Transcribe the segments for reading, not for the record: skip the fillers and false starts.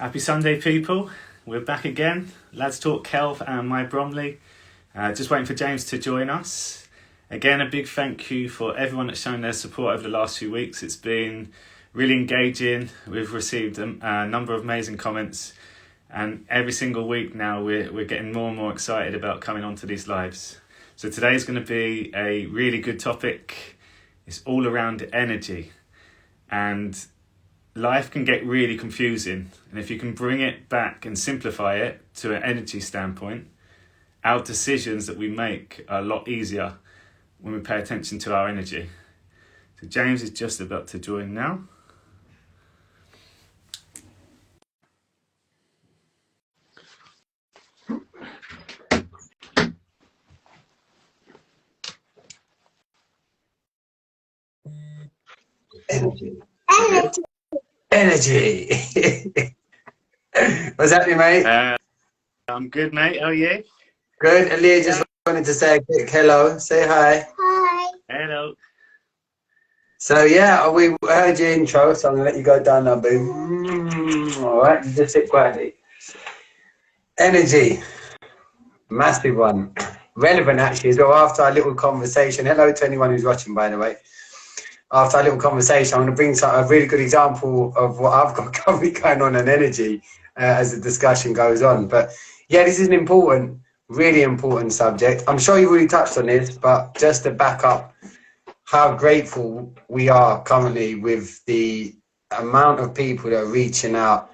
Happy Sunday, people. We're back again. Lads Talk Kelv and my Bromley. Just waiting for James to join us. Again, a big thank you for everyone that's shown their support over the last few weeks. It's been really engaging. We've received a number of amazing comments, and every single week now we're getting more and more excited about coming onto these lives. So today's going to be a really good topic. It's all around energy, and life can get really confusing, and if you can bring it back and simplify it to an energy standpoint, our decisions that we make are a lot easier when we pay attention to our energy. So James is just about to join now. Energy. What's happening, mate? I'm good, mate. How are you? Good. Aaliyah just wanted to say a quick hello. Say hi. Hi. Hello. So yeah, we heard your intro, so I'm gonna let you go down now, boo. All right, you just sit quietly. Energy, massive one, relevant actually as well. After our little conversation, hello to anyone who's watching, by the way. After our little conversation, I'm going to bring a really good example of what I've got currently going on energy as the discussion goes on. But yeah, this is an important, really important subject. I'm sure you've already touched on this, but just to back up how grateful we are currently with the amount of people that are reaching out,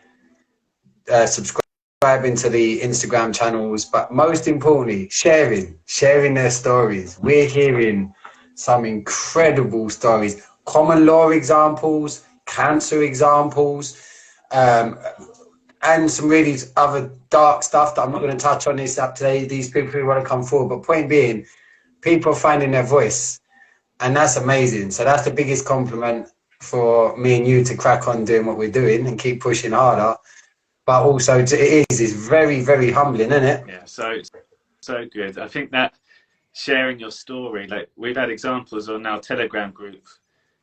subscribing to the Instagram channels, but most importantly, sharing their stories. We're hearing some incredible stories, common law examples, cancer examples, and some really other dark stuff that I'm not going to touch on this up today. These people who want to come forward, but point being, people are finding their voice, and that's amazing. So that's the biggest compliment for me and you to crack on doing what we're doing and keep pushing harder. But also, it's very, very humbling, isn't it? Yeah, so good. I think that sharing your story, like we've had examples on our Telegram group,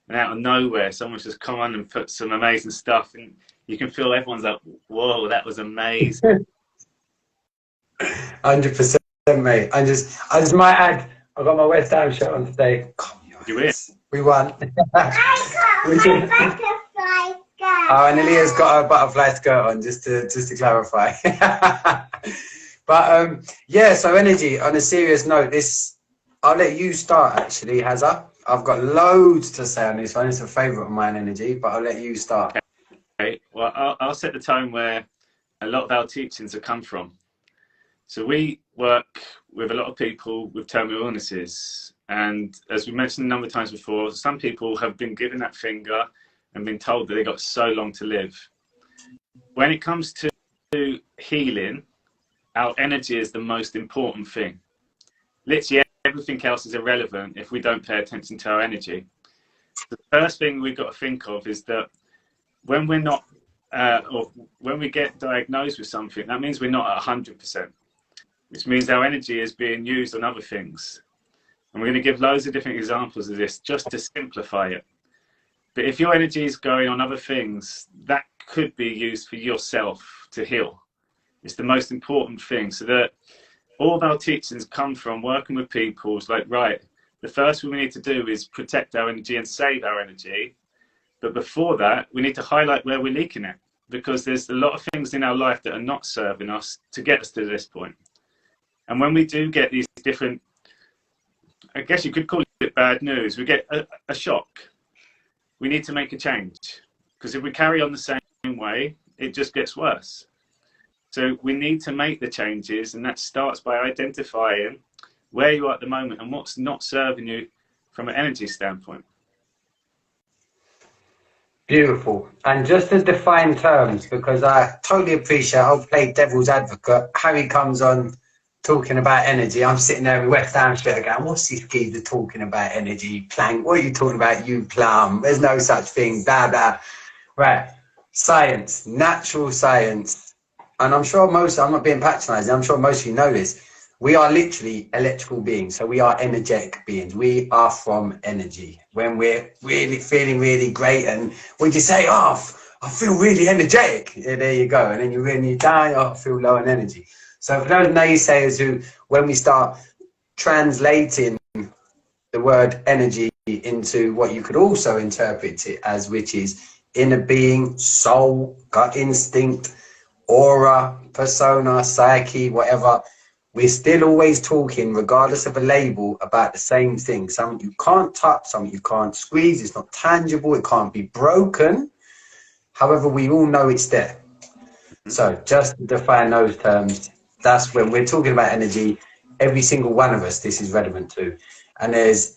and out of nowhere someone's just come on and put some amazing stuff, and you can feel everyone's like, whoa, that was amazing. 100%, mate. I just might add, I got my West Ham shirt on today. You win. We won. I got my butterfly skirt. Oh, and Aaliyah's got a butterfly skirt on, just to clarify. But yeah, so energy, on a serious note, I'll let you start actually, Hazza. I've got loads to say on this one. It's a favourite of mine, energy, but I'll let you start. Okay, well, I'll set the tone where a lot of our teachings have come from. So we work with a lot of people with terminal illnesses, and as we mentioned a number of times before, some people have been given that finger and been told that they've got so long to live. When it comes to healing, our energy is the most important thing. Literally everything else is irrelevant if we don't pay attention to our energy. The first thing we've got to think of is that when we're not, or when we get diagnosed with something, that means we're not at 100%, which means our energy is being used on other things. And we're going to give loads of different examples of this just to simplify it. But if your energy is going on other things, that could be used for yourself to heal. It's the most important thing. So that all of our teachings come from working with people. It's like, right, the first thing we need to do is protect our energy and save our energy. But before that, we need to highlight where we're leaking it, because there's a lot of things in our life that are not serving us to get us to this point. And when we do get these different, I guess you could call it bad news, we get a shock. We need to make a change, because if we carry on the same way, it just gets worse. So we need to make the changes, and that starts by identifying where you are at the moment and what's not serving you from an energy standpoint. Beautiful. And just to define terms, because I totally appreciate, I'll play devil's advocate. Harry comes on talking about energy. I'm sitting there in West Ham shirt going, what's this geezer talking about energy? Plank, what are you talking about, you plum? There's no such thing, blah, blah. Right. Science, natural science. And I'm sure I'm not being patronizing, I'm sure most of you know this. We are literally electrical beings, so we are energetic beings. We are from energy. When we're really feeling really great, and would you say, oh, I feel really energetic. Yeah, there you go. And then when you're down, oh, I feel low on energy. So for those naysayers who, when we start translating the word energy into what you could also interpret it as, which is inner being, soul, gut instinct, aura, persona, psyche, whatever, we're still always talking, regardless of a label, about the same thing. Something you can't touch, something you can't squeeze, it's not tangible, it can't be broken. However, we all know it's there. So just to define those terms, that's when we're talking about energy, every single one of us, this is relevant to. And there's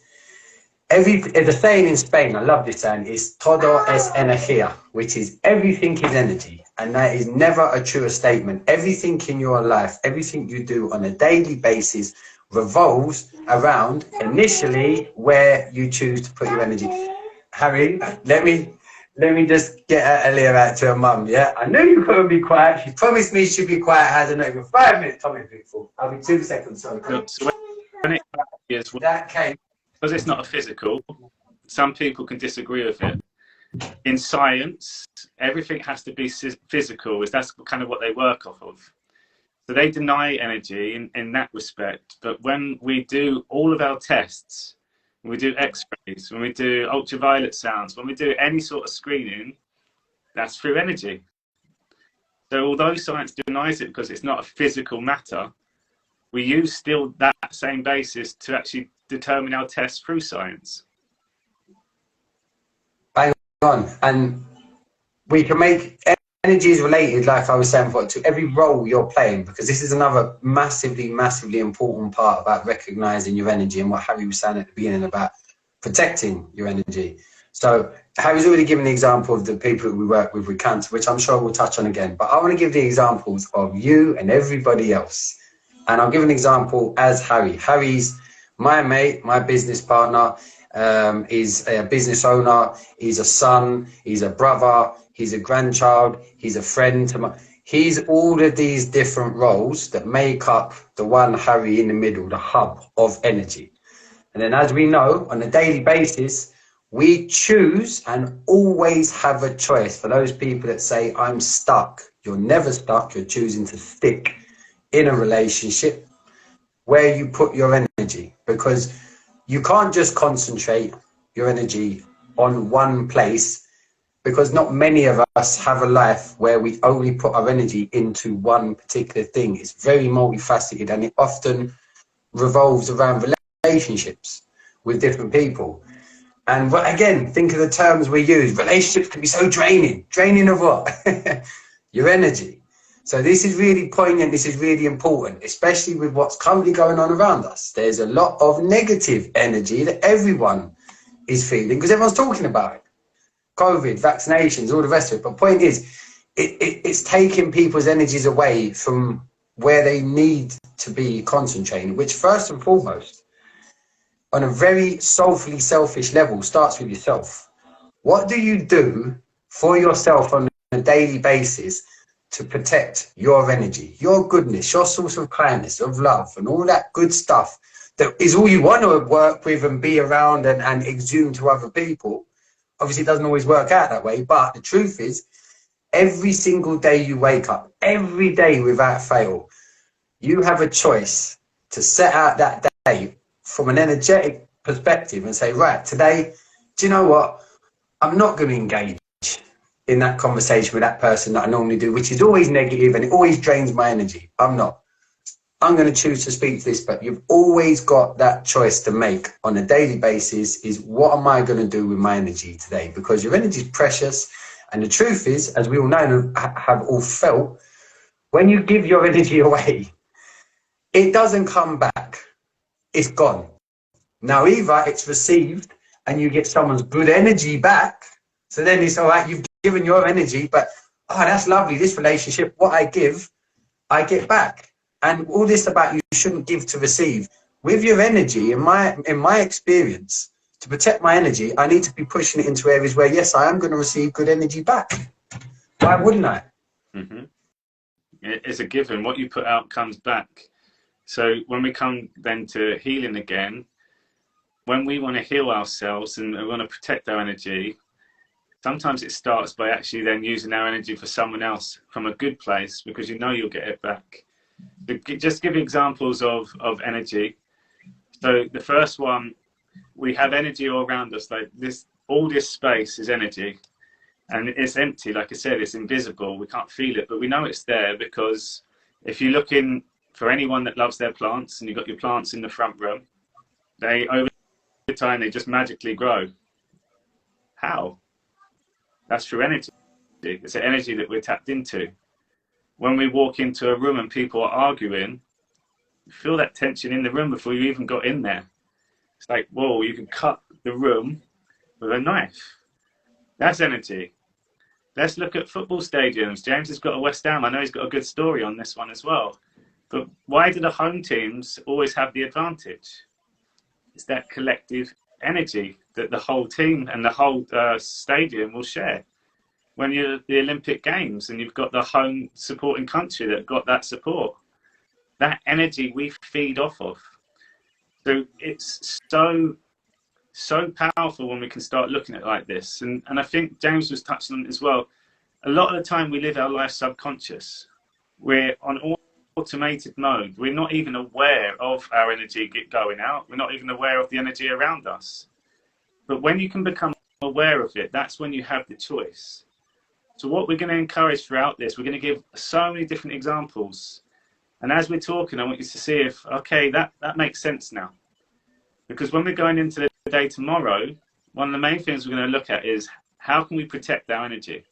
the saying in Spain, I love this saying, is todo es energía, which is everything is energy. And that is never a truer statement. Everything in your life, everything you do on a daily basis revolves around initially where you choose to put your energy. Harry, let me just get Elliot out to her mum, yeah? I knew you couldn't be quiet. She promised me she'd be quiet. I don't know, even 5 minutes. Tommy, beautiful. I'll be 2 seconds, sorry. Look, so when it is, That came. because it's not a physical, some people can disagree with it. In science, everything has to be physical. That's kind of what they work off of. So they deny energy in that respect. But when we do all of our tests, when we do x-rays, when we do ultraviolet sounds, when we do any sort of screening, that's through energy. So although science denies it because it's not a physical matter, we use still that same basis to actually determine our tests through science. Bang on. And we can make energy is related, like I was saying before, to every role you're playing, because this is another massively, massively important part about recognizing your energy and what Harry was saying at the beginning about protecting your energy. So Harry's already given the example of the people that we work with cancer, which I'm sure we'll touch on again. But I want to give the examples of you and everybody else. And I'll give an example as Harry. Harry's my mate, my business partner. He's a business owner. He's a son. He's a brother. He's a grandchild. He's a friend to my. He's all of these different roles that make up the one Harry in the middle, the hub of energy. And then, as we know, on a daily basis, we choose and always have a choice. For those people that say, I'm stuck, you're never stuck. You're choosing to stick in a relationship where you put your energy, because you can't just concentrate your energy on one place, because not many of us have a life where we only put our energy into one particular thing. It's very multifaceted, and it often revolves around relationships with different people. And again, think of the terms we use. Relationships can be so draining. Draining of what? Your energy. So this is really poignant. This is really important, especially with what's currently going on around us. There's a lot of negative energy that everyone is feeling because everyone's talking about it. COVID, vaccinations, all the rest of it. But point is, it's taking people's energies away from where they need to be concentrating, which first and foremost, on a very soulfully selfish level, starts with yourself. What do you do for yourself on a daily basis to protect your energy, your goodness, your source of kindness, of love, and all that good stuff that is all you want to work with and be around and exude to other people? Obviously, it doesn't always work out that way, but the truth is, every single day you wake up, every day without fail, you have a choice to set out that day from an energetic perspective and say, right, today, do you know what? I'm not going to engage in that conversation with that person that I normally do, which is always negative and it always drains my energy. I'm not. I'm going to choose to speak to this, but you've always got that choice to make on a daily basis is what am I going to do with my energy today? Because your energy is precious. And the truth is, as we all know and have all felt, when you give your energy away, it doesn't come back. It's gone. Now, either it's received and you get someone's good energy back. So then it's all right, you've given your energy, but, oh, that's lovely. This relationship, what I give, I get back. And all this about you shouldn't give to receive. With your energy, in my experience, to protect my energy, I need to be pushing it into areas where, yes, I am going to receive good energy back. Why wouldn't I? Mm-hmm. It's a given. What you put out comes back. So when we come then to healing again, when we want to heal ourselves and we want to protect our energy, Sometimes it starts by actually then using our energy for someone else from a good place, because you know you'll get it back. Just give you examples of energy. So the first one, we have energy all around us. Like this, all this space is energy, and it's empty. Like I said, it's invisible. We can't feel it, but we know it's there, because if you look in, for anyone that loves their plants, and you've got your plants in the front room, they over time they just magically grow. How? That's through energy. It's an energy that we're tapped into. When we walk into a room and people are arguing, you feel that tension in the room before you even got in there. It's like, whoa, you can cut the room with a knife. That's energy. Let's look at football stadiums. James has got a West Ham. I know he's got a good story on this one as well. But why do the home teams always have the advantage? It's that collective energy that the whole team and the whole stadium will share. When you're at the Olympic Games and you've got the home supporting country that got that support, that energy we feed off of. So it's so powerful when we can start looking at it like this. And I think James was touching on it as well. A lot of the time we live our life subconscious. We're on automated mode. We're not even aware of our energy going out. We're not even aware of the energy around us. But when you can become aware of it, that's when you have the choice. So what we're going to encourage throughout this, we're going to give so many different examples. And as we're talking, I want you to see if, okay, that makes sense now. Because when we're going into the day tomorrow, one of the main things we're going to look at is how can we protect our energy?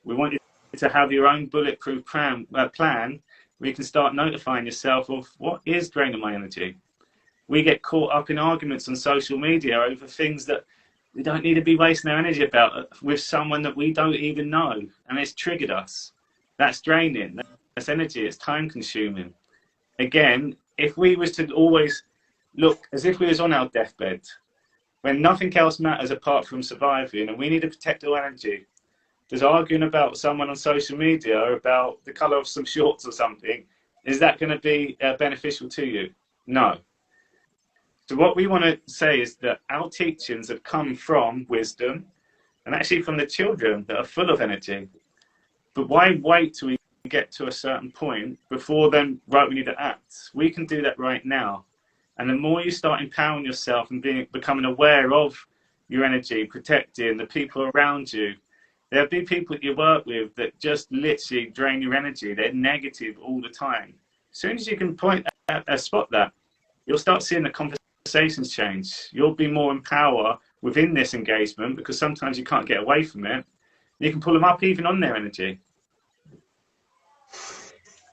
We want you to have your own bulletproof plan where you can start notifying yourself of what is draining my energy. We get caught up in arguments on social media over things that we don't need to be wasting our energy about with someone that we don't even know, and it's triggered us. That's draining. That's energy. It's time consuming. Again, if we was to always look as if we was on our deathbed, when nothing else matters apart from surviving, and we need to protect our energy, does arguing about someone on social media or about the colour of some shorts or something, is that going to be beneficial to you? No. So what we want to say is that our teachings have come from wisdom, and actually from the children that are full of energy. But why wait till we get to a certain point before then, right, we need to act? We can do that right now. And the more you start empowering yourself and becoming aware of your energy, protecting the people around you, there'll be people that you work with that just literally drain your energy. They're negative all the time. As soon as you can spot that, you'll start seeing the conversations change. You'll be more in power within this engagement, because sometimes you can't get away from it. You can pull them up even on their energy.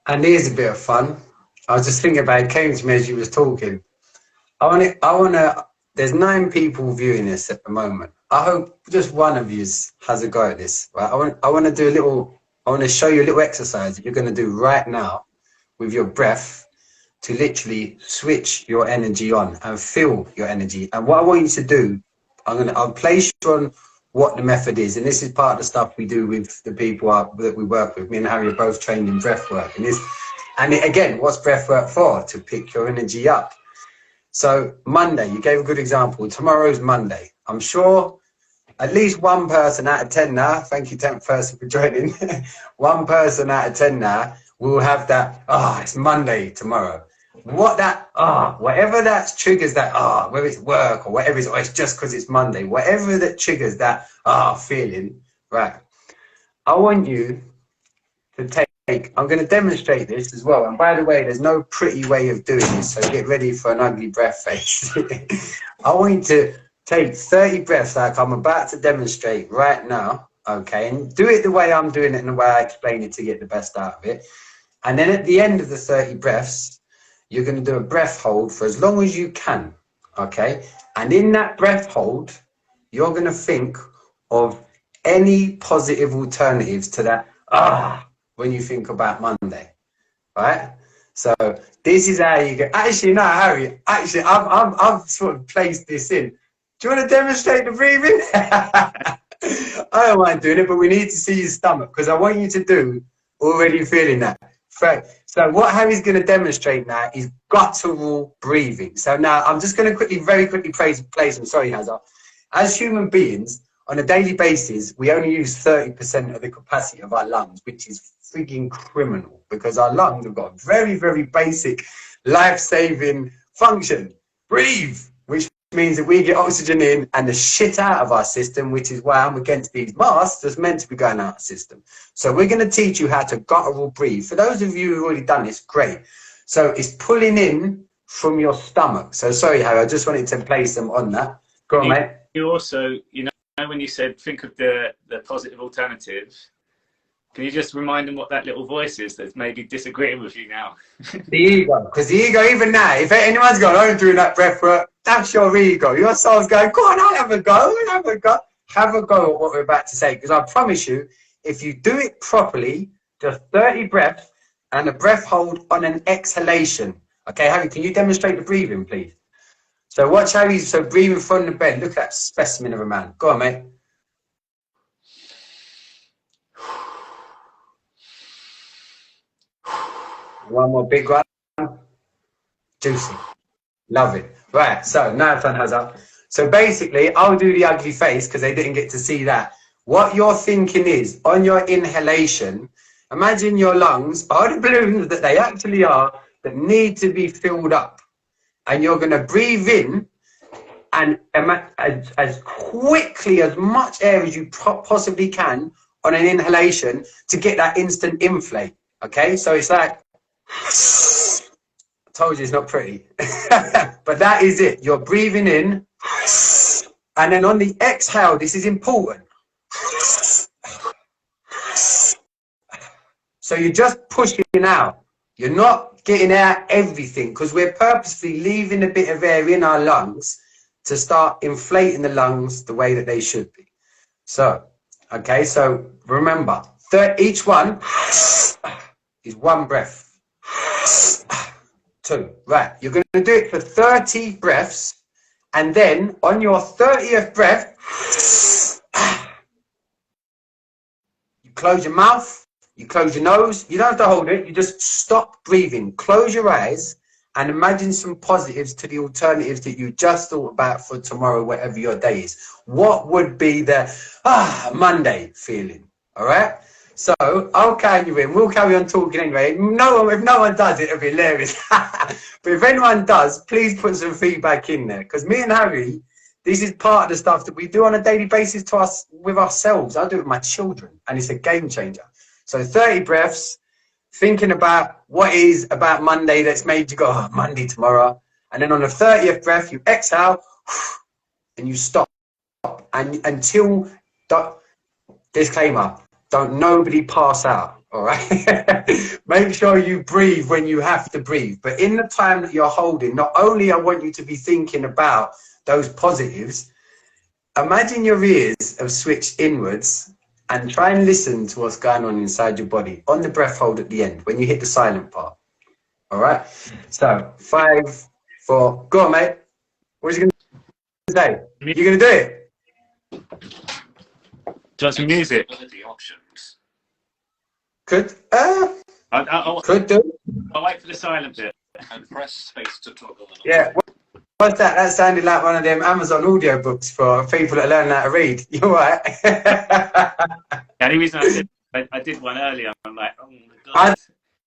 And here's a bit of fun. I was just thinking about it, came to me as you was talking. There's 9 people viewing this at the moment. I hope just one of you has a go at this. Right? I want to show you a little exercise that you're going to do right now with your breath to literally switch your energy on and feel your energy. And what I want you to do, I'll place you on what the method is. And this is part of the stuff we do with the people that we work with. Me and Harry are both trained in breathwork. Again, what's breathwork for? To pick your energy up. So Monday, you gave a good example. Tomorrow's Monday. I'm sure at least one person out of 10 now, thank you 10th person for joining, one person out of 10 now will have that, it's Monday tomorrow. Whatever that triggers that, whether it's work or whatever it's just because it's Monday, whatever that triggers that feeling, right? I want you to take, I'm going to demonstrate this as well. And by the way, there's no pretty way of doing this, so get ready for an ugly breath face. I want you to take 30 breaths like I'm about to demonstrate right now, okay? And do it the way I'm doing it and the way I explain it to get the best out of it. And then at the end of the 30 breaths, you're going to do a breath hold for as long as you can, okay? And in that breath hold, you're going to think of any positive alternatives to that, when you think about Monday, right? So this is how you go. Actually, no, Harry, I've sort of placed this in. Do you want to demonstrate the breathing? I don't mind doing it, but we need to see your stomach, because I want you to do already feeling that. So what Harry's going to demonstrate now is guttural breathing. So now I'm just going to very quickly place. I'm sorry, Hazard. As human beings, on a daily basis, we only use 30% of the capacity of our lungs, which is frigging criminal, because our lungs have got a very, very basic life-saving function. Breathe, which means that we get oxygen in and the shit out of our system, which is why I'm against these masks that's meant to be going out of the system. So we're going to teach you how to guttural breathe. For those of you who've already done this, great. So it's pulling in from your stomach. So sorry, Harry, I just wanted to place them on that. Go on, mate. You also, you know, when you said think of the positive alternative, can you just remind them what that little voice is that's maybe disagreeing with you now? The ego. Because the ego, even now, if anyone's going, I'm doing that breath work, that's your ego. Your soul's going, go on, I'll have a go, I'll have a go. Have a go at what we're about to say. Because I promise you, if you do it properly, just 30 breaths and a breath hold on an exhalation. Okay, Harry, can you demonstrate the breathing, please? So watch how he's breathing from the bed. Look at that specimen of a man. Go on, mate. One more big one. Juicy. Love it. Right, so now time has up. So basically, I'll do the ugly face because they didn't get to see that. What you're thinking is, on your inhalation, imagine your lungs are the balloons that they actually are that need to be filled up. And you're going to breathe in and as quickly, as much air as you possibly can on an inhalation to get that instant inflate. Okay, so it's like, I told you it's not pretty, but that is it. You're breathing in, and then on the exhale, this is important. So you're just pushing out. You're not getting out everything because we're purposely leaving a bit of air in our lungs to start inflating the lungs the way that they should be. So, okay, so remember, each one is one breath. 2. Right, you're going to do it for 30 breaths, and then on your 30th breath, you close your mouth, you close your nose. You don't have to hold it, you just stop breathing. Close your eyes and imagine some positives to the alternatives that you just thought about for tomorrow, whatever your day is. What would be the Monday feeling? All right? So I'll count you in. We'll carry on talking anyway. If no one does it, it'll be hilarious. But if anyone does, please put some feedback in there. Because me and Harry, this is part of the stuff that we do on a daily basis to us with ourselves. I do it with my children, and it's a game changer. So 30 breaths, thinking about what is about Monday that's made you go, oh, Monday tomorrow. And then on the 30th breath, you exhale and you stop. And until, disclaimer, don't nobody pass out, all right? Make sure you breathe when you have to breathe. But in the time that you're holding, not only I want you to be thinking about those positives, imagine your ears have switched inwards and try and listen to what's going on inside your body on the breath hold at the end when you hit the silent part. All right? So 5, 4, go on, mate. What are you going to say? You're going to do it? Just some music. Could I'll could do. I'll wait for the silent bit. And press space to toggle. Yeah. What's that? That sounded like one of them Amazon audio books for people that learn how to read. You're right. The only reason I did one earlier, I'm like, oh my God.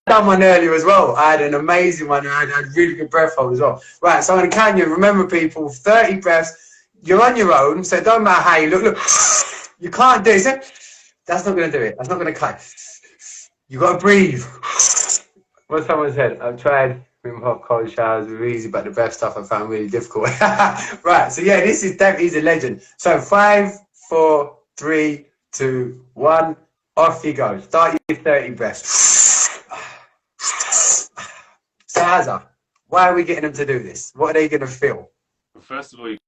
I done one earlier as well. I had an amazing one. I had a really good breath hold as well. Right, so I'm going to count you. Remember, people, 30 breaths. You're on your own, so it don't matter how you look. Look, you can't do it. That's not going to do it. That's not going to cut. You got to breathe. What someone said, I've tried Wim Hof cold showers, were easy, but the breath stuff I found really difficult. Right, so yeah, this is definitely, he's a legend. So 5, 4, 3, 2, 1, off you go. Start your 30 breaths. So Hazza, why are we getting them to do this? What are they going to feel? Well, first of all, you're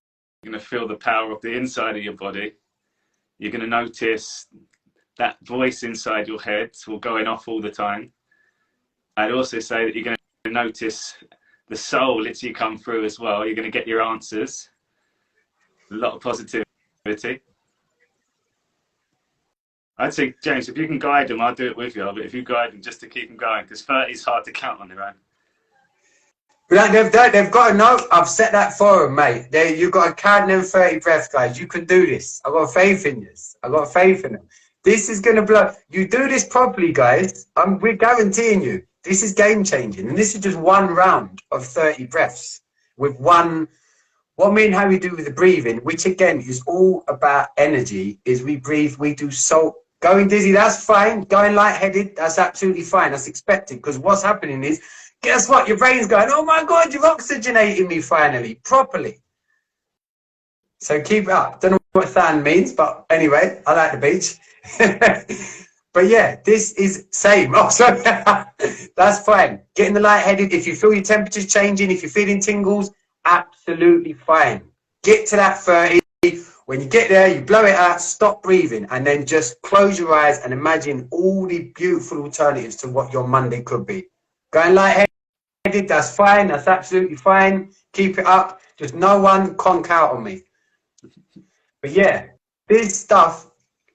going to feel the power of the inside of your body. You're going to notice that voice inside your head will going off all the time. I'd also say that you're going to notice the soul literally come through as well. You're going to get your answers. A lot of positivity. I'd say, James, if you can guide them, I'll do it with you. But if you guide them just to keep them going, because 30 is hard to count on their own. Like they've got to know. I've set that for them, mate. You've got to count them 30 breaths, guys. You can do this. I've got faith in this. I've got faith in them. This is going to blow. You do this properly, guys. We're guaranteeing you. This is game changing. And this is just one round of 30 breaths with one. What me and Harry do with the breathing, which again is all about energy, is we breathe, we do salt. Going dizzy, that's fine. Going lightheaded, that's absolutely fine. That's expected, because what's happening is, guess what? Your brain's going, oh my God, you've oxygenated me finally, properly. So keep it up. Don't know what sand means, but anyway, I like the beach. But yeah, this is same. Oh, sorry. That's fine. Getting the lightheaded, if you feel your temperature's changing, if you're feeling tingles, absolutely fine. Get to that 30. When you get there, you blow it out, stop breathing, and then just close your eyes and imagine all the beautiful alternatives to what your Monday could be. Going lightheaded, that's fine. That's absolutely fine. Keep it up. Just no one conk out on me. But yeah, this stuff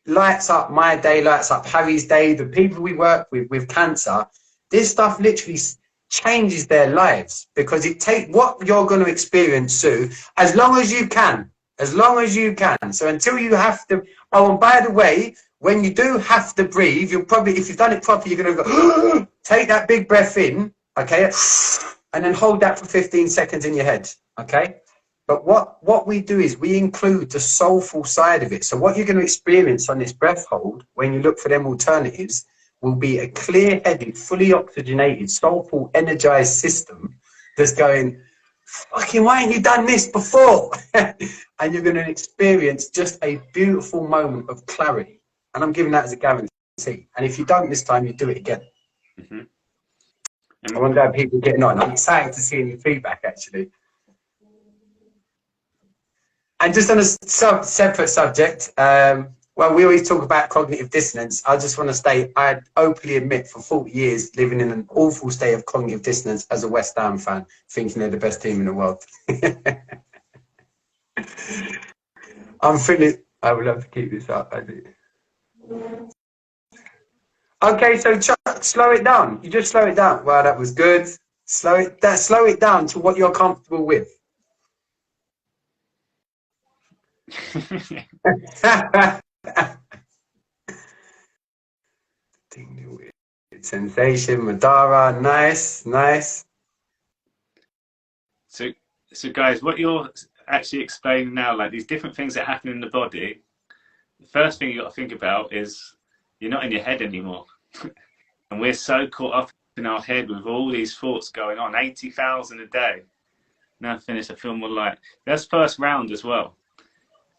lights up my day, lights up Harry's day, the people we work with cancer. This stuff literally changes their lives, because it takes what you're going to experience, Sue, as long as you can. As long as you can. So until you have to. Oh, and by the way, when you do have to breathe, you'll probably, if you've done it properly, you're going to go, take that big breath in, okay, and then hold that for 15 seconds in your head, okay? But what we do is we include the soulful side of it. So what you're going to experience on this breath hold, when you look for them alternatives, will be a clear-headed, fully oxygenated, soulful, energized system that's going, fucking, why ain't you done this before? And you're going to experience just a beautiful moment of clarity. And I'm giving that as a guarantee. And if you don't this time, you do it again. I wonder how people are getting on. I'm excited to see any feedback, actually. And just on a separate subject, well, we always talk about cognitive dissonance. I just want to state, I openly admit, for 40 years, living in an awful state of cognitive dissonance as a West Ham fan, thinking they're the best team in the world. I'm feeling, I would love to keep this up, I do. Okay, so Chuck, slow it down. You just slow it down. Wow, that was good. Slow it down to what you're comfortable with. Sensation, Madara, nice. So guys, what you're actually explaining now, like these different things that happen in the body, the first thing you got to think about is you're not in your head anymore. And we're so caught up in our head with all these thoughts going on, 80,000 a day. Now finish, I feel more light. That's first round as well.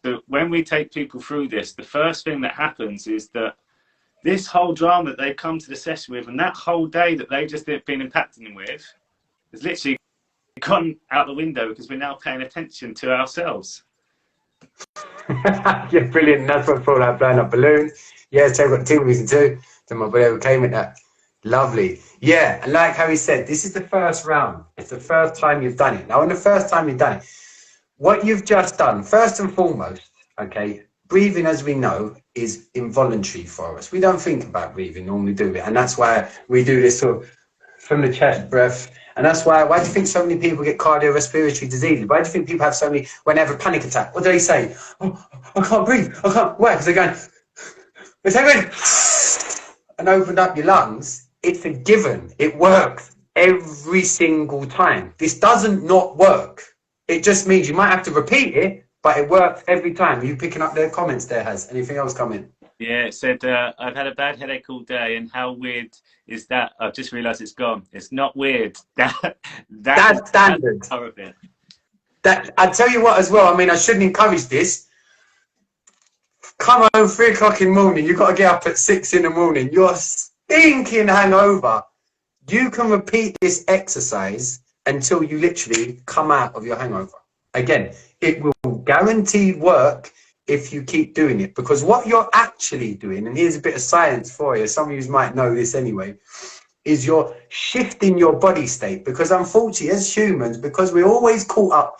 So when we take people through this, the first thing that happens is that this whole drama that they come to the session with, and that whole day that they've just been impacting with, is literally gone out the window, because we're now paying attention to ourselves. Yeah, brilliant. That's what I thought about blowing up balloons. Yeah, so I've got 2 reasons too. Then my brother came with that. Lovely. Yeah, and like Harry said, this is the first round. It's the first time you've done it. Now, on the first time you've done it, what you've just done, first and foremost, okay, breathing, as we know, is involuntary for us. We don't think about breathing, normally do it. And that's why we do this sort of from the chest breath. And that's why do you think so many people get cardiorespiratory diseases? Why do you think people have so many, when they have a panic attack? What do they say? Oh, I can't breathe. I can't. Why? Because they're going, it's like, and opened up your lungs. It's a given. It works every single time. This doesn't not work. It just means you might have to repeat it, but it works every time. Are you picking up their comments there, Has? Anything else coming? Yeah, it said, I've had a bad headache all day, and how weird is that? I've just realised it's gone. It's not weird. That's standard. That, I tell you what as well, I mean, I shouldn't encourage this. Come home 3 o'clock in the morning, you've got to get up at 6 in the morning. You're stinking hangover. You can repeat this exercise until you literally come out of your hangover. Again, it will guarantee work if you keep doing it, because what you're actually doing, and here's a bit of science for you, some of you might know this anyway, is you're shifting your body state. Because unfortunately, as humans, because we're always caught up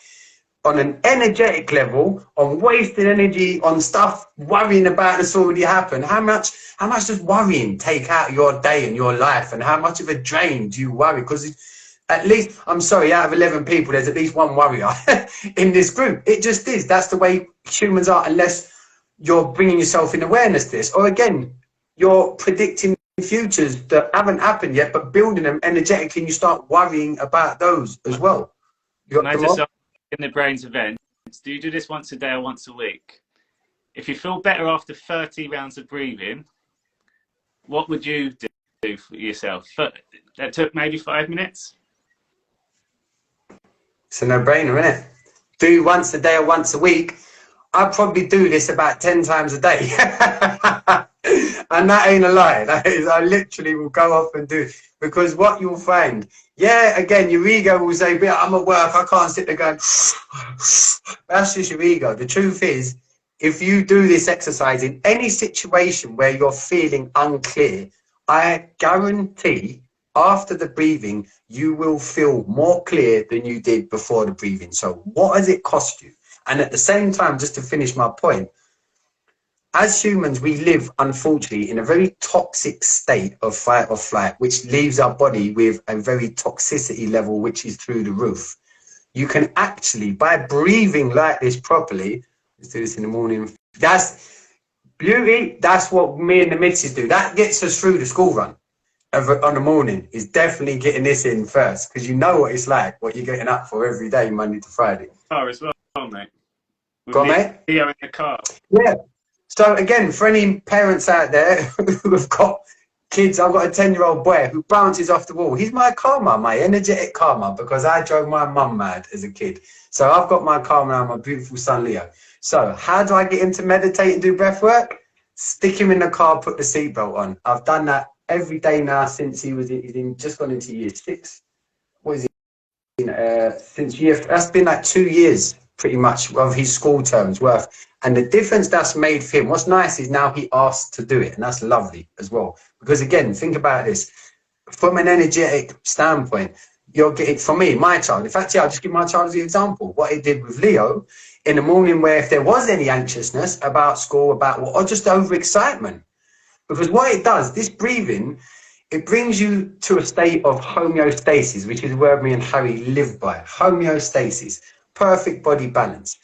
on an energetic level, on wasting energy on stuff, worrying about that's already happened. How much does worrying take out your day and your life, and how much of a drain do you worry? Because at least, I'm sorry, out of 11 people, there's at least one warrior in this group. It just is. That's the way humans are, unless you're bringing yourself in awareness to this. Or again, you're predicting futures that haven't happened yet, but building them energetically, and you start worrying about those as well. Can I just ask, in the brain's events, do you do this once a day or once a week? If you feel better after 30 rounds of breathing, what would you do for yourself? That took maybe 5 minutes. It's a no-brainer, isn't it? Do once a day or once a week. I probably do this about 10 times a day. And that ain't a lie. That is, I literally will go off and do it. Because what you'll find, yeah, again, your ego will say, I'm at work, I can't sit there going, that's just your ego. The truth is, if you do this exercise in any situation where you're feeling unclear, I guarantee after the breathing, you will feel more clear than you did before the breathing. So what does it cost you? And at the same time, just to finish my point, as humans, we live, unfortunately, in a very toxic state of fight or flight, which leaves our body with a very toxicity level, which is through the roof. You can actually, by breathing like this properly, let's do this in the morning. That's beauty. That's what me and the missus do. That gets us through the school run on the morning, is definitely getting this in first, because you know what it's like, what you're getting up for every day, Monday to Friday. As well, mate. Go on, mate. Leo in the car. Yeah. So again, for any parents out there who have got kids, I've got a 10-year-old boy who bounces off the wall. He's my karma, my energetic karma, because I drove my mum mad as a kid. So I've got my karma now, my beautiful son Leo. So how do I get him to meditate and do breath work? Stick him in the car, put the seatbelt on. I've done that every day now since he's just gone into year 6. What is he? That's been like 2 years pretty much of his school terms worth. And the difference that's made for him, what's nice is now he asks to do it, and that's lovely as well. Because again, think about this, from an energetic standpoint, you're getting, for me, my child, in fact, yeah, I'll just give my child as an example, what it did with Leo in the morning, where if there was any anxiousness about school, about what, or just overexcitement, because what it does, this breathing, it brings you to a state of homeostasis, which is a word me and Harry live by. Homeostasis, perfect body balance.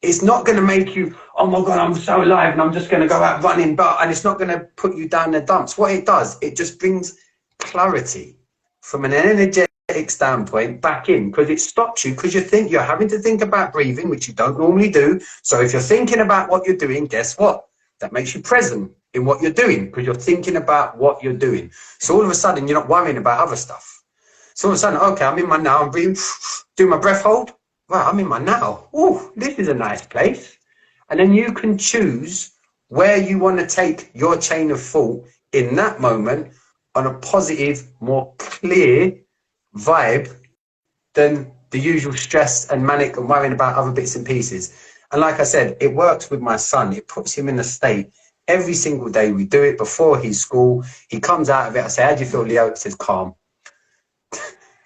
It's not going to make you, oh my God, I'm so alive and I'm just going to go out running, and it's not going to put you down the dumps. What it does, it just brings clarity from an energetic standpoint back in, because it stops you, because you're having to think about breathing, which you don't normally do. So if you're thinking about what you're doing, guess what? That makes you present in what you're doing, because you're thinking about what you're doing. So all of a sudden, you're not worrying about other stuff. So all of a sudden, okay, I'm in my now, I'm breathing, do my breath hold. Right, I'm in my now. Oh, this is a nice place. And then you can choose where you want to take your chain of thought in that moment on a positive, more clear vibe than the usual stress and manic and worrying about other bits and pieces. And like I said, it works with my son. It puts him in a state every single day. We do it before his school. He comes out of it. I say, how do you feel, Leo? He says, calm.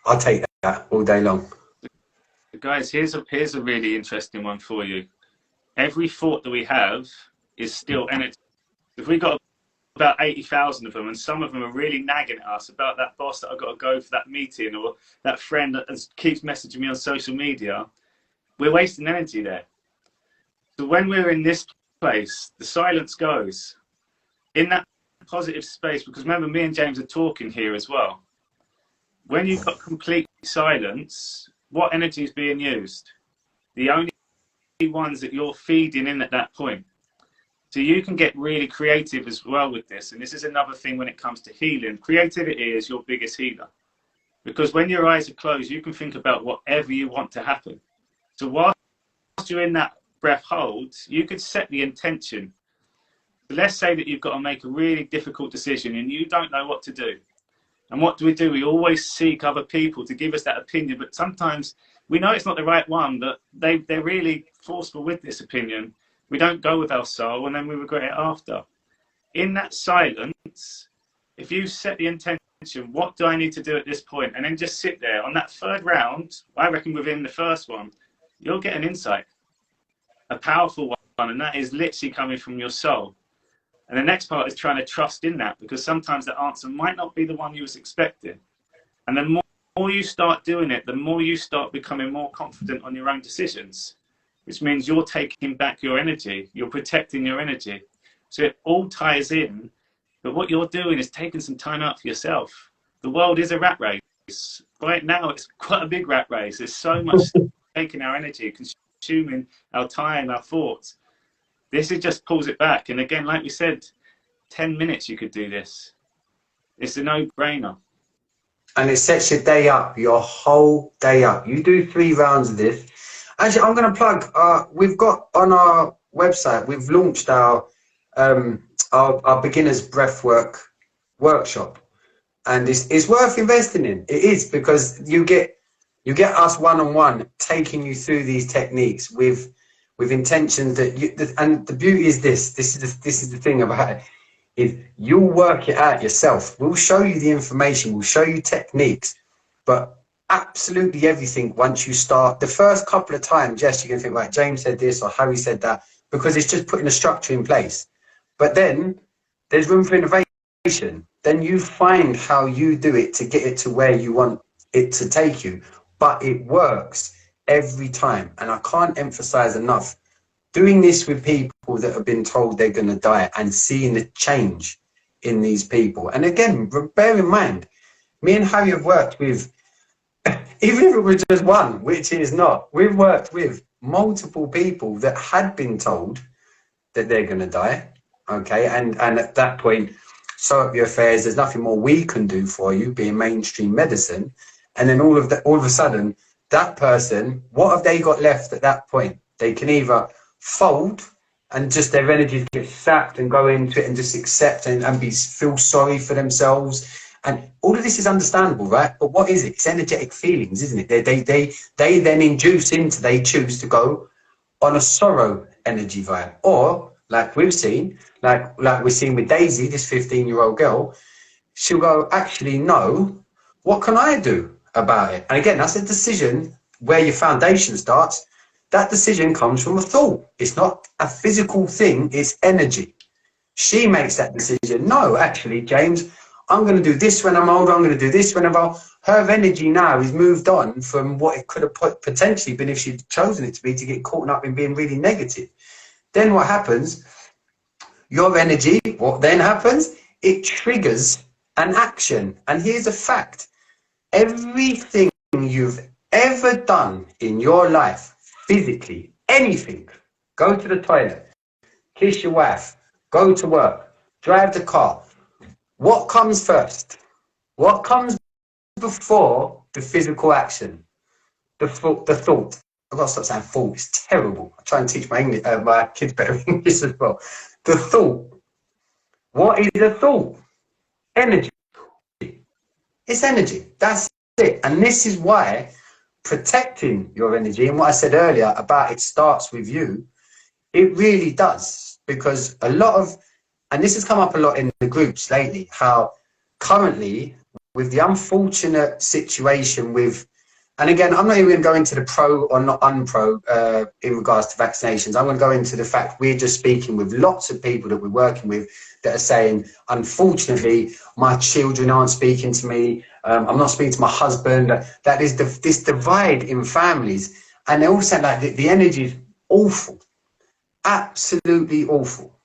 I'll take that all day long. Guys, here's a really interesting one for you. Every thought that we have is still energy. If we got about 80,000 of them, and some of them are really nagging at us about that boss that I've got to go for that meeting, or that friend that keeps messaging me on social media, we're wasting energy there. So when we're in this place, the silence goes in that positive space, because remember, me and James are talking here as well. When you've got complete silence, what energy is being used? The only ones that you're feeding in at that point. So you can get really creative as well with this. And this is another thing when it comes to healing. Creativity is your biggest healer. Because when your eyes are closed, you can think about whatever you want to happen. So whilst you're in that breath hold, you could set the intention. So let's say that you've got to make a really difficult decision and you don't know what to do. And what do? We always seek other people to give us that opinion, but sometimes we know it's not the right one, but they're really forceful with this opinion. We don't go with our soul, and then we regret it after. In that silence, if you set the intention, what do I need to do at this point? And then just sit there. On that third round, I reckon within the first one, you'll get an insight, a powerful one, and that is literally coming from your soul. And the next part is trying to trust in that, because sometimes the answer might not be the one you was expecting. And the more you start doing it, the more you start becoming more confident on your own decisions, which means you're taking back your energy, you're protecting your energy. So it all ties in, but what you're doing is taking some time out for yourself. The world is a rat race. Right now, it's quite a big rat race. There's so much taking our energy, consuming our time, our thoughts. This is just pulls it back. And again, like we said, 10 minutes you could do this. It's a no-brainer. And it sets your day up, your whole day up. You do 3 rounds of this. Actually, I'm going to plug, we've got on our website, we've launched our beginner's breathwork workshop. And it's worth investing in. It is, because you get us one-on-one taking you through these techniques with intention that and the beauty is this is the thing about it, is you'll work it out yourself. We'll show you the information, we'll show you techniques, but absolutely everything, once you start, the first couple of times, yes, you can think, right, James said this or Harry said that, because it's just putting a structure in place. But then there's room for innovation. Then you find how you do it to get it to where you want it to take you. But it works every time. And I can't emphasize enough, doing this with people that have been told they're going to die and seeing the change in these people. And again, bear in mind, me and Harry have worked with, even if it was just one, which it is not, we've worked with multiple people that had been told that they're going to die. Okay. And at that point, sew up your affairs. There's nothing more we can do for you, being mainstream medicine. And then all of a sudden, that person, what have they got left at that point? They can either fold and just their energies get sapped and go into it and just accept and feel sorry for themselves. And all of this is understandable, right? But what is it? It's energetic feelings, isn't it? They then induce into, they choose to go on a sorrow energy vibe. Or, like we've seen, like we're seeing with Daisy, this 15-year-old girl, she'll go, actually, no, what can I do about it? And again, that's a decision where your foundation starts. That decision comes from a thought. It's not a physical thing, it's energy. She makes that decision. No, actually, James, I'm going to do this when I'm older, I'm going to do this when I'm old. Her energy now is moved on from what it could have potentially been if she'd chosen it to be, to get caught up in being really negative. Then what happens? Your energy, what then happens? It triggers an action. And here's a fact. Everything you've ever done in your life, physically, anything, go to the toilet, kiss your wife, go to work, drive the car, what comes first? What comes before the physical action? The thought. I've got to stop saying thought, it's terrible. I try and teach my kids better English as well. The thought. What is a thought? Energy. It's energy. That's it. And this is why protecting your energy, and what I said earlier about it starts with you, it really does. Because a lot of, and this has come up a lot in the groups lately, how currently with the unfortunate situation with, and again, I'm not even going to go into the pro or not unpro in regards to vaccinations. I'm going to go into the fact we're just speaking with lots of people that we're working with that are saying, unfortunately, my children aren't speaking to me. I'm not speaking to my husband. That is this divide in families. And they're all saying like the energy is awful, absolutely awful.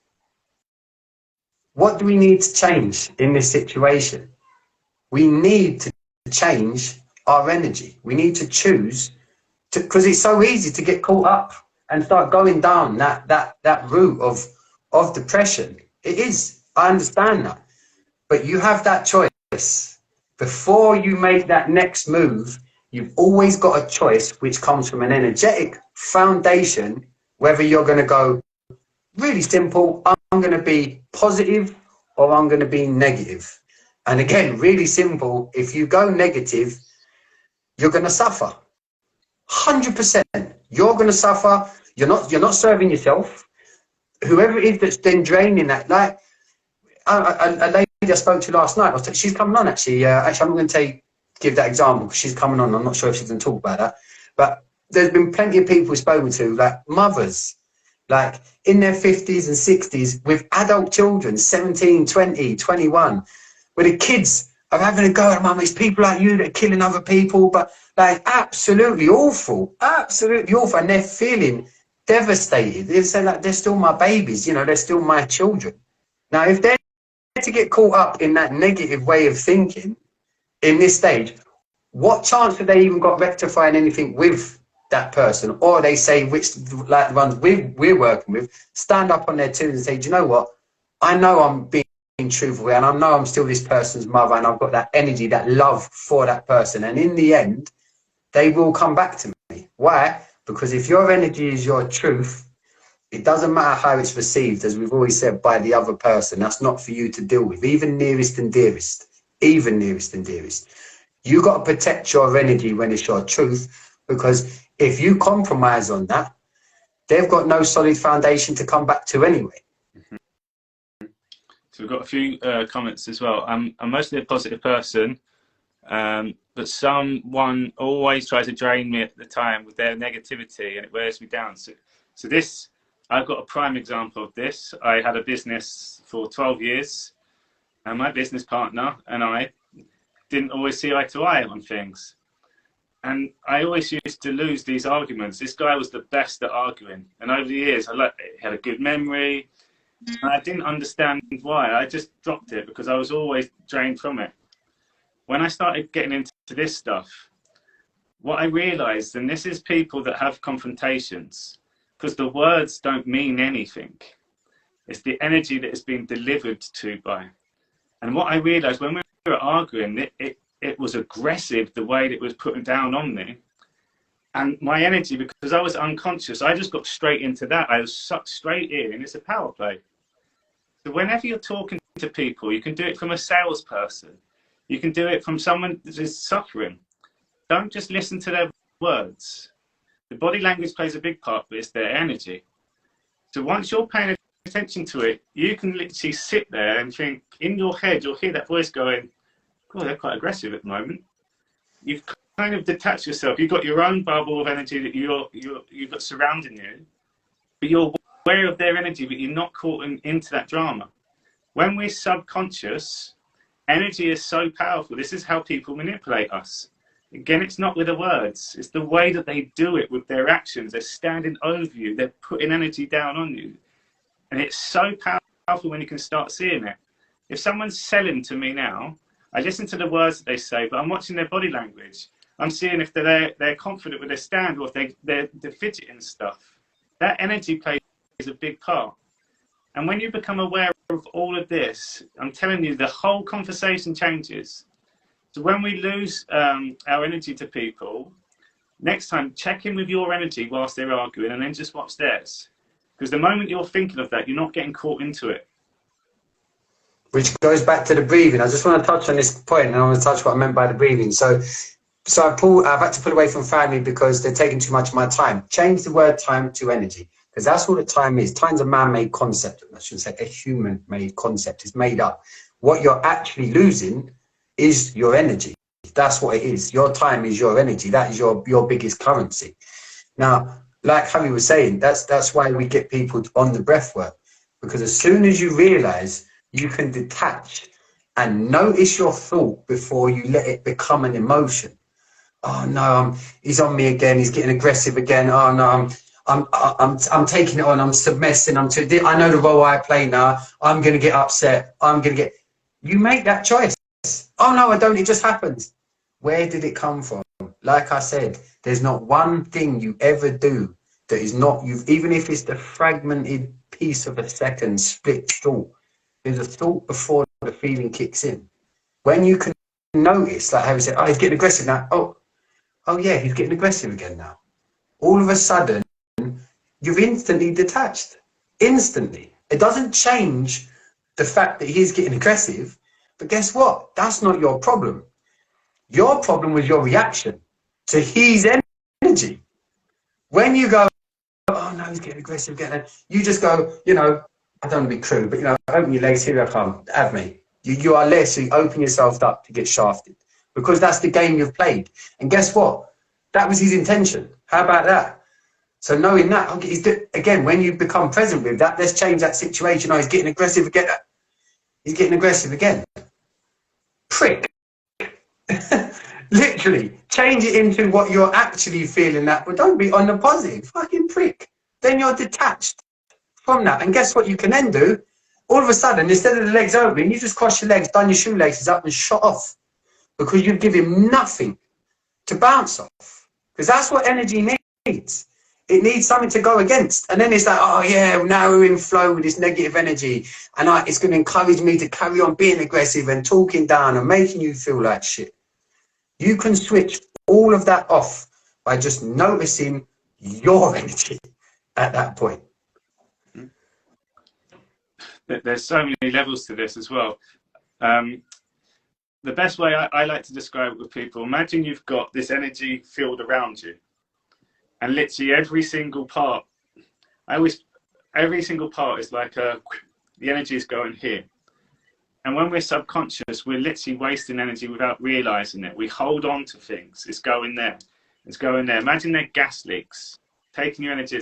What do we need to change in this situation? We need to change our energy. We need to choose to, because it's so easy to get caught up and start going down that route of depression. It is. I understand that. But you have that choice. Before you make that next move, you've always got a choice which comes from an energetic foundation, whether you're going to go really simple, I'm going to be positive or I'm going to be negative. And again, really simple, if you go negative, you're going to suffer. 100%. You're going to suffer. You're not serving yourself. Whoever it is that's then draining that, like a lady I spoke to last night, she's coming on actually. Actually, I'm not going to give that example because she's coming on. I'm not sure if she's going to talk about that. But there's been plenty of people we've spoken to, like mothers, like in their 50s and 60s with adult children, 17, 20, 21, where the kids of having a go at mum. It's people like you that are killing other people, but like absolutely awful, and they're feeling devastated. They say like they're still my babies, you know, they're still my children. Now, if they're to get caught up in that negative way of thinking in this stage, what chance have they even got rectifying anything with that person? Or they say, which like the ones we're working with, stand up on their tunes and say, do you know what? I know I'm being truthful and I know I'm still this person's mother and I've got that energy, that love for that person. And in the end, they will come back to me. Why? Because if your energy is your truth, it doesn't matter how it's received, as we've always said, by the other person. That's not for you to deal with, even nearest and dearest. Even nearest and dearest. You got to protect your energy when it's your truth, because if you compromise on that, they've got no solid foundation to come back to anyway. So we've got a few comments as well. I'm mostly a positive person, but someone always tries to drain me at the time with their negativity, and it wears me down. So this, I've got a prime example of this. I had a business for 12 years, and my business partner and I didn't always see eye to eye on things. And I always used to lose these arguments. This guy was the best at arguing. And over the years, I had a good memory. And I didn't understand why. I just dropped it because I was always drained from it. When I started getting into this stuff, what I realized, and this is people that have confrontations, because the words don't mean anything. It's the energy that is being delivered to by. And what I realized when we were arguing, it was aggressive the way that it was putting down on me. And my energy, because I was unconscious, I just got straight into that. I was sucked straight in, and it's a power play. So whenever you're talking to people, you can do it from a salesperson. You can do it from someone that is suffering. Don't just listen to their words. The body language plays a big part, but it's their energy. So once you're paying attention to it, you can literally sit there and think, in your head, you'll hear that voice going, oh, they're quite aggressive at the moment. You've kind of detached yourself. You've got your own bubble of energy that you've got surrounding you, but you're aware of their energy, but you're not caught into that drama. When we're subconscious, energy is so powerful. This is how people manipulate us. Again, it's not with the words. It's the way that they do it with their actions. They're standing over you. They're putting energy down on you. And it's so powerful when you can start seeing it. If someone's selling to me now, I listen to the words that they say, but I'm watching their body language. I'm seeing if they're confident with their stand or if they're fidgeting stuff. That energy plays a big part. And when you become aware of all of this, I'm telling you, the whole conversation changes. So when we lose our energy to people, next time, check in with your energy whilst they're arguing and then just watch theirs. Because the moment you're thinking of that, you're not getting caught into it. Which goes back to the breathing. I just want to touch on this point, and I want to touch what I meant by the breathing. So I've had to pull away from family because they're taking too much of my time. Change the word time to energy, because that's all that time is. Time's a man-made concept. I shouldn't say a human-made concept. It's made up. What you're actually losing is your energy. That's what it is. Your time is your energy. That is your biggest currency. Now, like Harry was saying, that's why we get people on the breath work, because as soon as you realize you can detach and notice your thought before you let it become an emotion. Oh no, he's on me again. He's getting aggressive again. Oh no, I'm taking it on. I'm submissive. I know the role I play now. I'm gonna get upset. You make that choice. Oh no, I don't. It just happens. Where did it come from? Like I said, there's not one thing you ever do that is not even if it's the fragmented piece of a second split thought. There's a thought before the feeling kicks in. When you can notice, like Harry said, oh, he's getting aggressive now. Oh yeah, he's getting aggressive again now. All of a sudden, you've instantly detached. Instantly. It doesn't change the fact that he's getting aggressive, but guess what? That's not your problem. Your problem was your reaction to his energy. When you go, oh no, he's getting aggressive again, you just go, you know, I don't want to be crude, but you know, open your legs, here I come, have me. You are less, so you open yourself up to get shafted, because that's the game you've played. And guess what? That was his intention. How about that? So knowing that, again, when you become present with that, let's change that situation. Oh, he's getting aggressive again. He's getting aggressive again. Prick. Literally, change it into what you're actually feeling that, but don't be on the positive. Fucking prick. Then you're detached from that. And guess what you can then do? All of a sudden, instead of the legs open, you just cross your legs, done your shoelaces up and shot off. Because you've given him nothing to bounce off. Because that's what energy needs. It needs something to go against. And then it's like, oh yeah, now we're in flow with this negative energy. And it's going to encourage me to carry on being aggressive and talking down and making you feel like shit. You can switch all of that off by just noticing your energy at that point. There's so many levels to this as well. The best way I like to describe it with people, imagine you've got this energy field around you, and literally every single part is like the energy is going here. And when we're subconscious, we're literally wasting energy without realizing it. We hold on to things. It's going there. It's going there. Imagine they're gas leaks, taking your energy,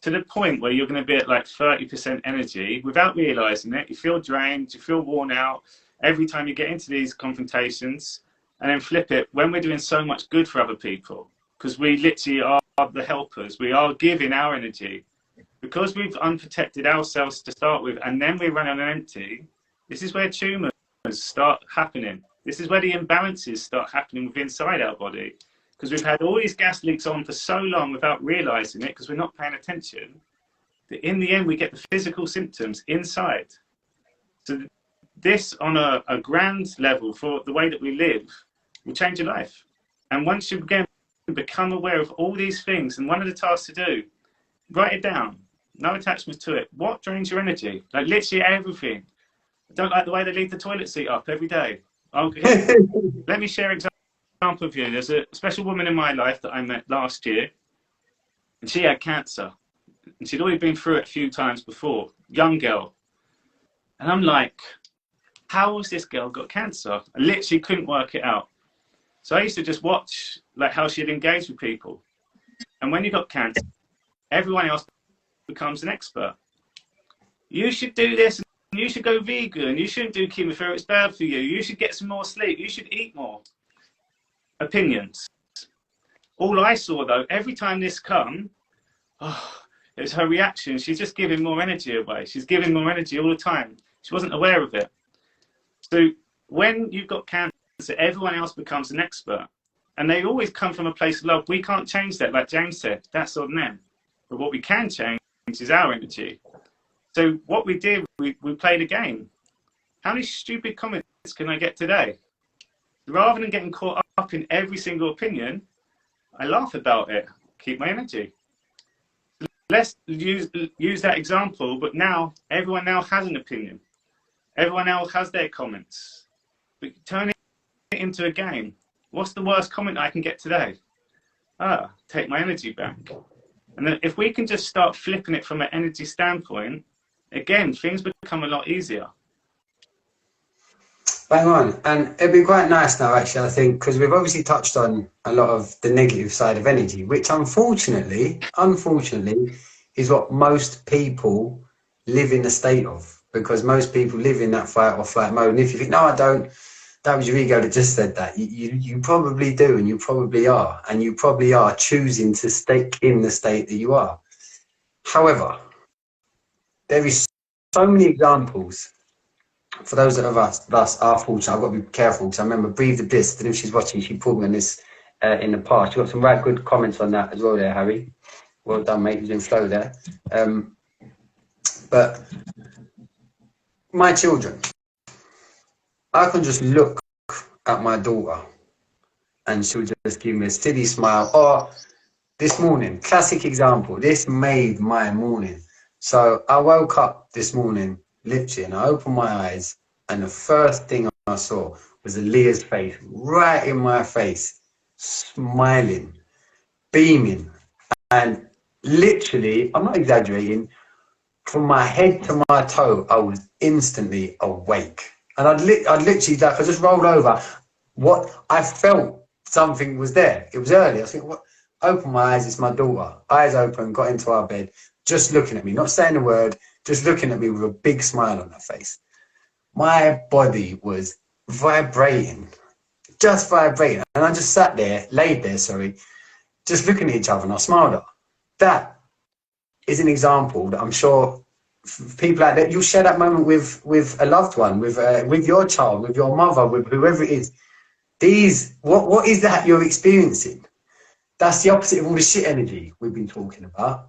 to the point where you're going to be at like 30% energy without realizing it. You feel drained, you feel worn out every time you get into these confrontations. And then flip it, when we're doing so much good for other people, because we literally are the helpers, we are giving our energy. Because we've unprotected ourselves to start with, and then we run on empty, this is where tumors start happening. This is where the imbalances start happening within inside our body. Because we've had all these gas leaks on for so long without realizing it, because we're not paying attention, that in the end we get the physical symptoms inside. So this, on a grand level, for the way that we live, will change your life. And once you again become aware of all these things, and one of the tasks to do, write it down. No attachments to it. What drains your energy? Like literally everything. I don't like the way they leave the toilet seat up every day. Okay. Let me share an example of you. There's a special woman in my life that I met last year, and she had cancer. And she'd already been through it a few times before. Young girl. And I'm like, how has this girl got cancer? I literally couldn't work it out. So I used to just watch like how she'd engage with people. And when you got cancer, everyone else becomes an expert. You should do this, and you should go vegan, you shouldn't do chemotherapy, it's bad for you, you should get some more sleep, you should eat more. Opinions. All I saw though, every time this come, it was her reaction. She's just giving more energy away. She's giving more energy all the time. She wasn't aware of it. So when you've got cancer, everyone else becomes an expert. And they always come from a place of love. We can't change that, like James said, that's on them. But what we can change is our energy. So what we did, we played a game. How many stupid comments can I get today? Rather than getting caught up in every single opinion, I laugh about it, keep my energy. Let's use that example, but now everyone now has an opinion. Everyone else has their comments. But turn it into a game. What's the worst comment I can get today? Take my energy back. And then if we can just start flipping it from an energy standpoint, again, things become a lot easier. Bang on. And it'd be quite nice now, actually, I think, because we've obviously touched on a lot of the negative side of energy, which unfortunately, is what most people live in a state of, because most people live in that fight or flight mode. And if you think, no, I don't, that was your ego that just said that. You probably do, and you probably are choosing to stay in the state that you are. However, there is so many examples. For those that have us are fortunate, I've got to be careful, because I remember Breathe the Bliss, I don't know if she's watching, she pulled me on this in the past. She got some right good comments on that as well there, Harry. Well done, mate, you're in flow there. But my children, I can just look at my daughter and she'll just give me a steady smile. Or this morning, classic example, this made my morning. So I woke up this morning, literally, and I opened my eyes, and the first thing I saw was Aaliyah's face, right in my face, smiling, beaming, and literally, I'm not exaggerating, from my head to my toe, I was instantly awake. And I'd literally, like, I just rolled over. What I felt, something was there. It was early. I was thinking, what? Open my eyes, it's my daughter. Eyes open, got into our bed, just looking at me, not saying a word, just looking at me with a big smile on her face. My body was vibrating just vibrating. And I just sat there, laid there, sorry, just looking at each other, and I smiled at her. That is an example that I'm sure people out there, you'll share that moment with a loved one, with your child, with your mother, with whoever it is. What is that you're experiencing? That's the opposite of all the shit energy we've been talking about.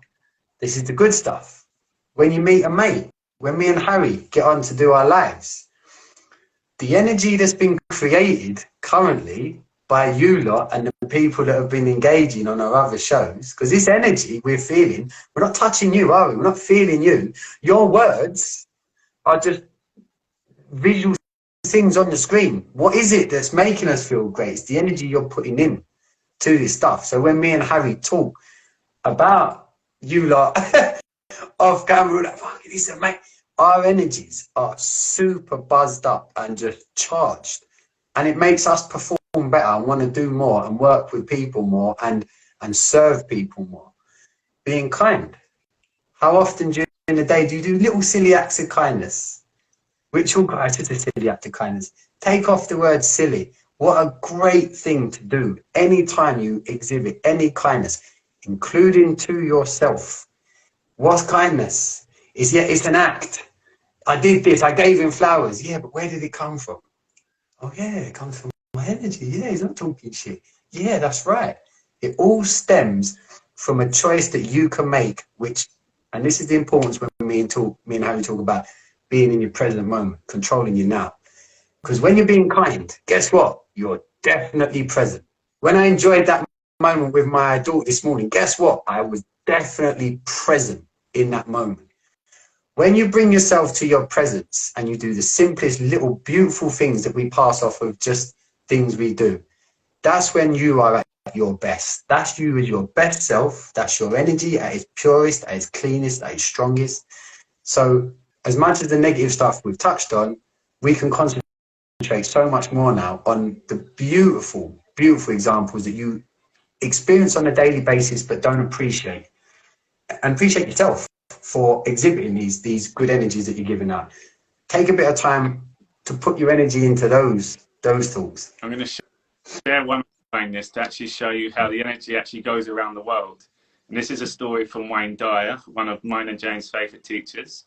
This is the good stuff. When you meet a mate, when me and Harry get on to do our lives, the energy that's been created currently by you lot and the people that have been engaging on our other shows, because this energy we're feeling, we're not touching you, are we? We're not feeling you. Your words are just visual things on the screen. What is it that's making us feel great? It's the energy you're putting in to this stuff. So when me and Harry talk about you lot off camera, like, fuck, listen, mate, our energies are super buzzed up and just charged, and it makes us perform better and want to do more and work with people more and serve people more. Being kind. How often during the day do you do little silly acts of kindness? Which will guide to the silly act of kindness. Take off the word silly. What a great thing to do anytime you exhibit any kindness, including to yourself. What's kindness? It's an act. I did this, I gave him flowers. Yeah, but where did it come from? Oh yeah, it comes from my energy. Yeah, he's not talking shit. Yeah, that's right. It all stems from a choice that you can make, and this is the importance when me and Harry talk about being in your present moment, controlling you now. Because when you're being kind, guess what? You're definitely present. When I enjoyed that moment with my daughter this morning, guess what? I was definitely present in that moment. When you bring yourself to your presence and you do the simplest little beautiful things that we pass off of just things we do, that's when you are at your best. That's you as your best self. That's your energy at its purest, at its cleanest, at its strongest. So as much as the negative stuff we've touched on, we can concentrate so much more now on the beautiful, beautiful examples that you experience on a daily basis but don't appreciate. And appreciate yourself for exhibiting these good energies that you're giving out. Take a bit of time to put your energy into those thoughts. I'm going to share one kindness to actually show you how the energy actually goes around the world. And this is a story from Wayne Dyer, one of mine and Jane's favourite teachers.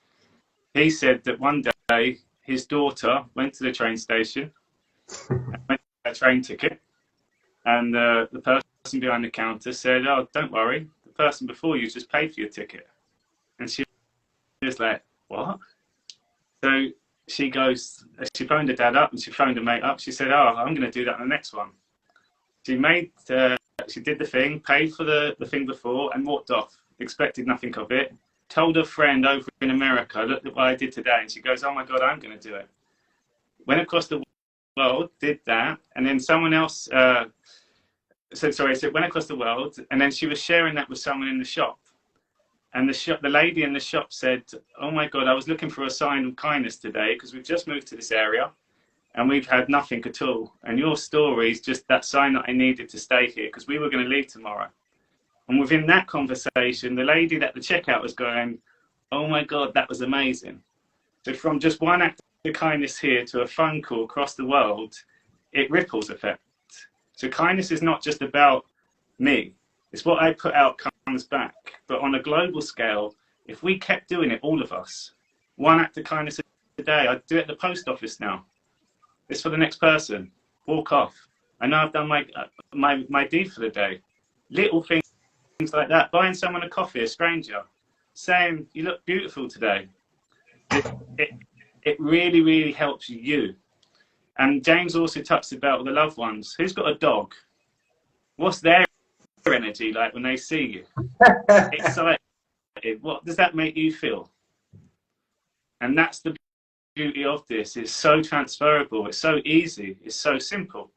He said that one day his daughter went to the train station and went to get a train ticket, and the person behind the counter said, "Oh, don't worry, the person before you just paid for your ticket." And she was like, "What?" So she phoned her dad up and she phoned her mate up. She said, "Oh, I'm going to do that on the next one." She did the thing, paid for the thing before, and walked off. Expected nothing of it. Told her friend over in America, "Look at what I did today." And she goes, "Oh my God, I'm going to do it." Went across the world, did that, and then someone else. So went across the world, and then she was sharing that with someone in the shop. And the lady in the shop said, "Oh my God, I was looking for a sign of kindness today because we've just moved to this area and we've had nothing at all. And your story is just that sign that I needed to stay here because we were going to leave tomorrow." And within that conversation, the lady at the checkout was going, "Oh my God, that was amazing." So from just one act of kindness here to a phone call across the world, it ripples effect. So kindness is not just about me. It's what I put out comes back. But on a global scale, if we kept doing it, all of us, one act of kindness a day, I'd do it at the post office now. It's for the next person. Walk off. I know I've done my deed for the day. Little things like that. Buying someone a coffee, a stranger, saying, "You look beautiful today." It really, really helps you. And James also touched about the loved ones. Who's got a dog? What's their energy like when they see you? Excited. What does that make you feel? And that's the beauty of this. It's so transferable. It's so easy. It's so simple.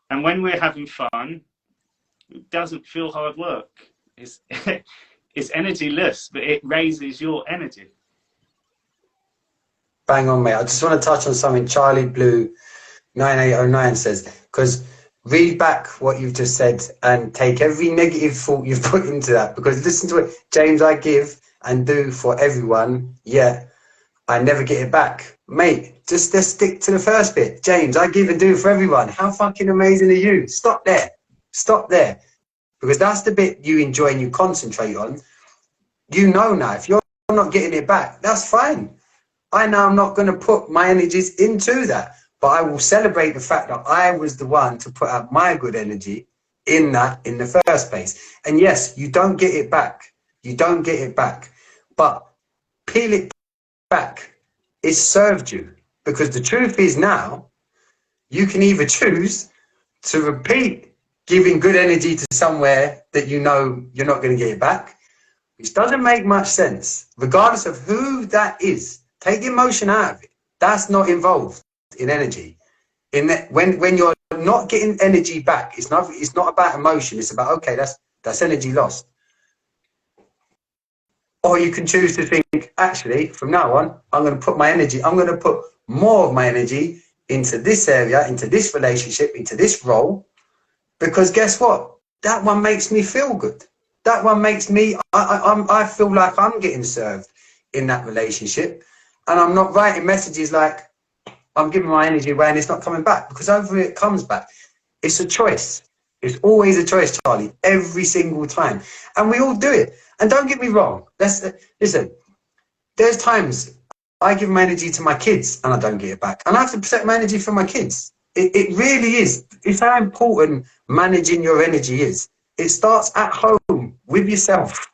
And when we're having fun, it doesn't feel hard work. It's it's energyless, but it raises your energy. Bang on, mate. I just want to touch on something Charlie Blue 9809 says, because read back what you've just said and take every negative thought you've put into that, because listen to it. James, I give and do for everyone, yet I never get it back. Mate, Just let's stick to the first bit. James, I give and do for everyone. How fucking amazing are you? Stop there. Stop there. Because that's the bit you enjoy and you concentrate on. You know now, if you're not getting it back, that's fine. I know I'm not going to put my energies into that, but I will celebrate the fact that I was the one to put out my good energy in that in the first place. And yes, you don't get it back. You don't get it back. But peel it back. It served you. Because the truth is now, you can either choose to repeat giving good energy to somewhere that you know you're not going to get it back, which doesn't make much sense, regardless of who that is. Take the emotion out of it. That's not involved in energy. In that, when you're not getting energy back, it's not about emotion. It's about, okay, that's energy lost. Or you can choose to think, actually, from now on, I'm going to put more of my energy into this area, into this relationship, into this role, because guess what? That one makes me feel good. That one makes me, I feel like I'm getting served in that relationship, and I'm not writing messages like I'm giving my energy away and it's not coming back, because over it comes back. It's a choice. It's always a choice, Charlie, every single time. And we all do it. And don't get me wrong. Listen, there's times I give my energy to my kids and I don't get it back. And I have to protect my energy from my kids. It really is. It's how important managing your energy is. It starts at home with yourself.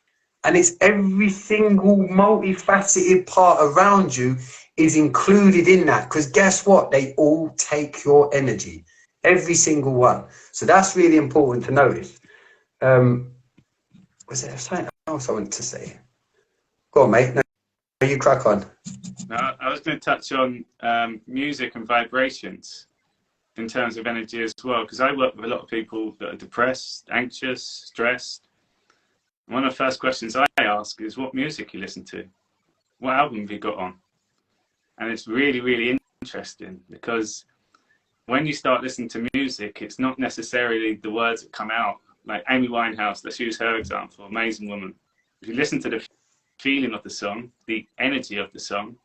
And it's every single multifaceted part around you is included in that. Because guess what? They all take your energy. Every single one. So that's really important to notice. Was there something else I wanted to say? Go on, mate. No, you crack on. No, I was going to touch on music and vibrations in terms of energy as well, because I work with a lot of people that are depressed, anxious, stressed. One of the first questions I ask is, what music you listen to? What album have you got on? And it's really, really interesting, because when you start listening to music, it's not necessarily the words that come out. Like Amy Winehouse, let's use her example, amazing woman. If you listen to the feeling of the song, the energy of the song,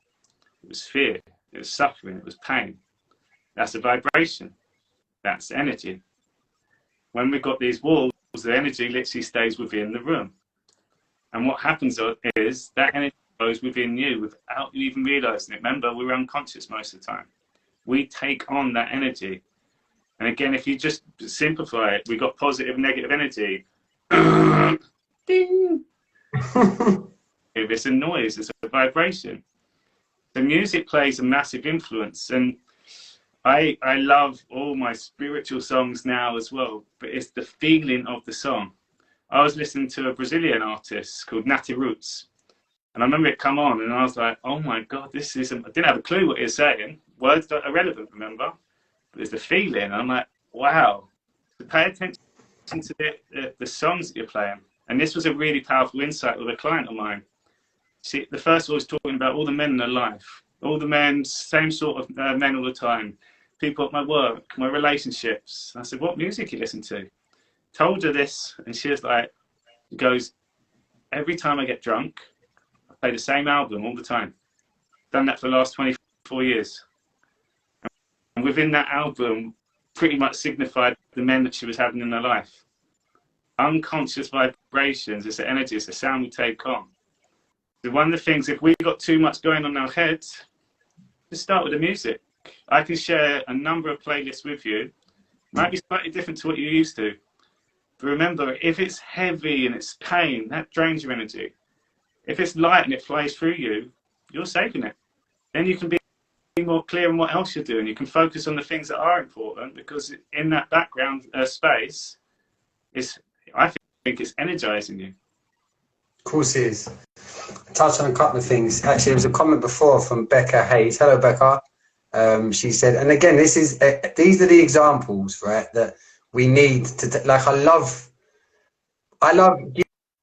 it was fear, it was suffering, it was pain. That's a vibration. That's energy. When we've got these walls, the energy literally stays within the room. And what happens is that energy goes within you without you even realizing it. Remember, we're unconscious most of the time. We take on that energy. And again, if you just simplify it, we got positive, negative energy. Ding. If it's a noise, it's a vibration. The music plays a massive influence. And I love all my spiritual songs now as well, but it's the feeling of the song. I was listening to a Brazilian artist called Natty Roots. And I remember it come on and I was like, oh my God, this is, I didn't have a clue what he was saying. Words are irrelevant, remember? But it's the feeling. And I'm like, wow. So pay attention to the songs that you're playing. And this was a really powerful insight with a client of mine. See, the first one was talking about all the men in her life. All the men, same sort of men all the time. People at my work, my relationships. I said, what music you listen to? Told her this, and she was like, goes, every time I get drunk, I play the same album all the time. Done that for the last 24 years. And within that album, pretty much signified the men that she was having in her life. Unconscious vibrations, it's the energy, it's the sound we take on. So one of the things, if we've got too much going on in our heads, just start with the music. I can share a number of playlists with you. Might be slightly different to what you're used to. But remember, if it's heavy and it's pain, that drains your energy. If it's light and it flows through you, you're saving it. Then you can be more clear on what else you're doing. You can focus on the things that are important, because in that background space, I think it's energizing you. Of course it is. Touch on a couple of things. Actually, there was a comment before from Becca Hayes. Hello, Becca. She said, and again, these are the examples, right, that we need to, like, I love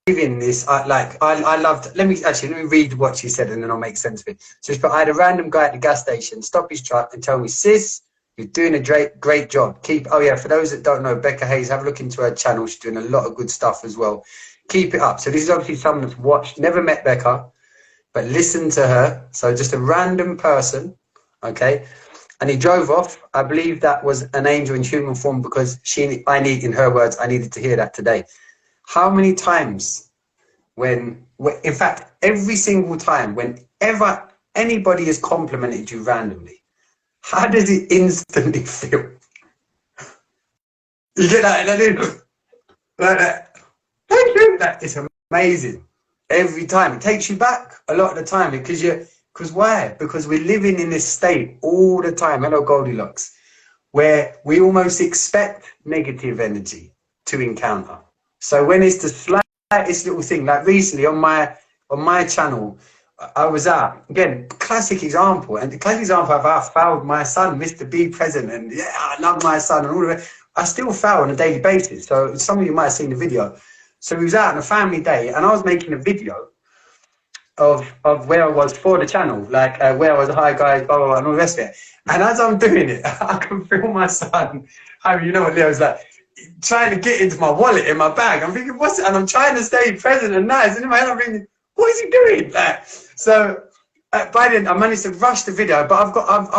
giving this. I loved, let me read what she said and then I'll make sense of it. So she put, I had a random guy at the gas station stop his truck and tell me, sis, you're doing a great job. Oh yeah, for those that don't know, Becca Hayes, have a look into her channel. She's doing a lot of good stuff as well. Keep it up. So this is obviously someone that's watched, never met Becca, but listened to her. So just a random person okay? And he drove off. I believe that was an angel in human form because in her words, I needed to hear that today. How many times in fact, every single time, whenever anybody has complimented you randomly, how does it instantly feel? You get that, like that. Thank you. That is amazing. Every time it takes you back a lot of the time because why? Because we're living in this state all the time. Hello, Goldilocks, where we almost expect negative energy to encounter. So when it's the slightest little thing, like recently on my channel, I was out again, classic example, and the classic example of I failed my son, Mr. B present, and yeah, I love my son and all of it. I still fail on a daily basis. So some of you might have seen the video. So we was out on a family day, and I was making a video of where I was for the channel, like where I was, hi guys, blah, blah, blah, and all the rest of it. And as I'm doing it, I can feel my son, you know what Leo's like, trying to get into my wallet in my bag. I'm thinking, what's it? And I'm trying to stay present and nice. And in my head, I'm thinking, what is he doing? So by then, I managed to rush the video, but I've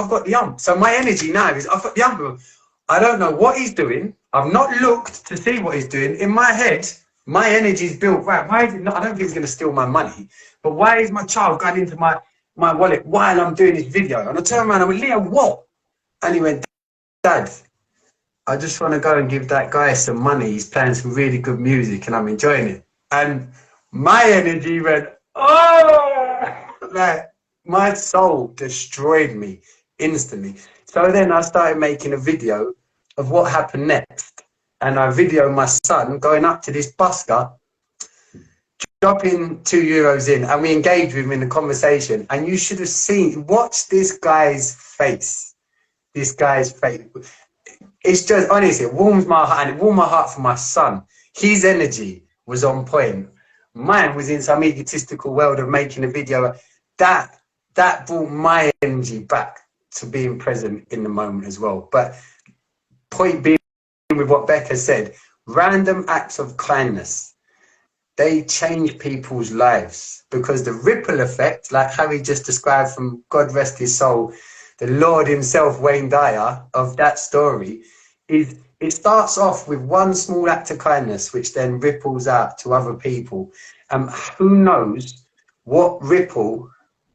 got the ump. So my energy now is I've got the ump. I don't know what he's doing. I've not looked to see what he's doing. In my head, my energy is built, right, why is it not? I don't think he's going to steal my money, but why is my child going into my wallet while I'm doing this video? And I turned around and I went, Leo, what? And he went, Dad, I just want to go and give that guy some money. He's playing some really good music and I'm enjoying it. And my energy went, oh, like my soul destroyed me instantly. So then I started making a video of what happened next. And I videoed my son going up to this busker, dropping €2 in, and we engaged with him in the conversation. And you should have seen, watch this guy's face. This guy's face. It's just, honestly, it warms my heart, and it warmed my heart for my son. His energy was on point. Mine was in some egotistical world of making a video. That brought my energy back to being present in the moment as well. But point being, with what Becca said, random acts of kindness, they change people's lives because the ripple effect, like Harry just described from God Rest His Soul, the Lord himself, Wayne Dyer, of that story, is it starts off with one small act of kindness, which then ripples out to other people. Who knows what ripple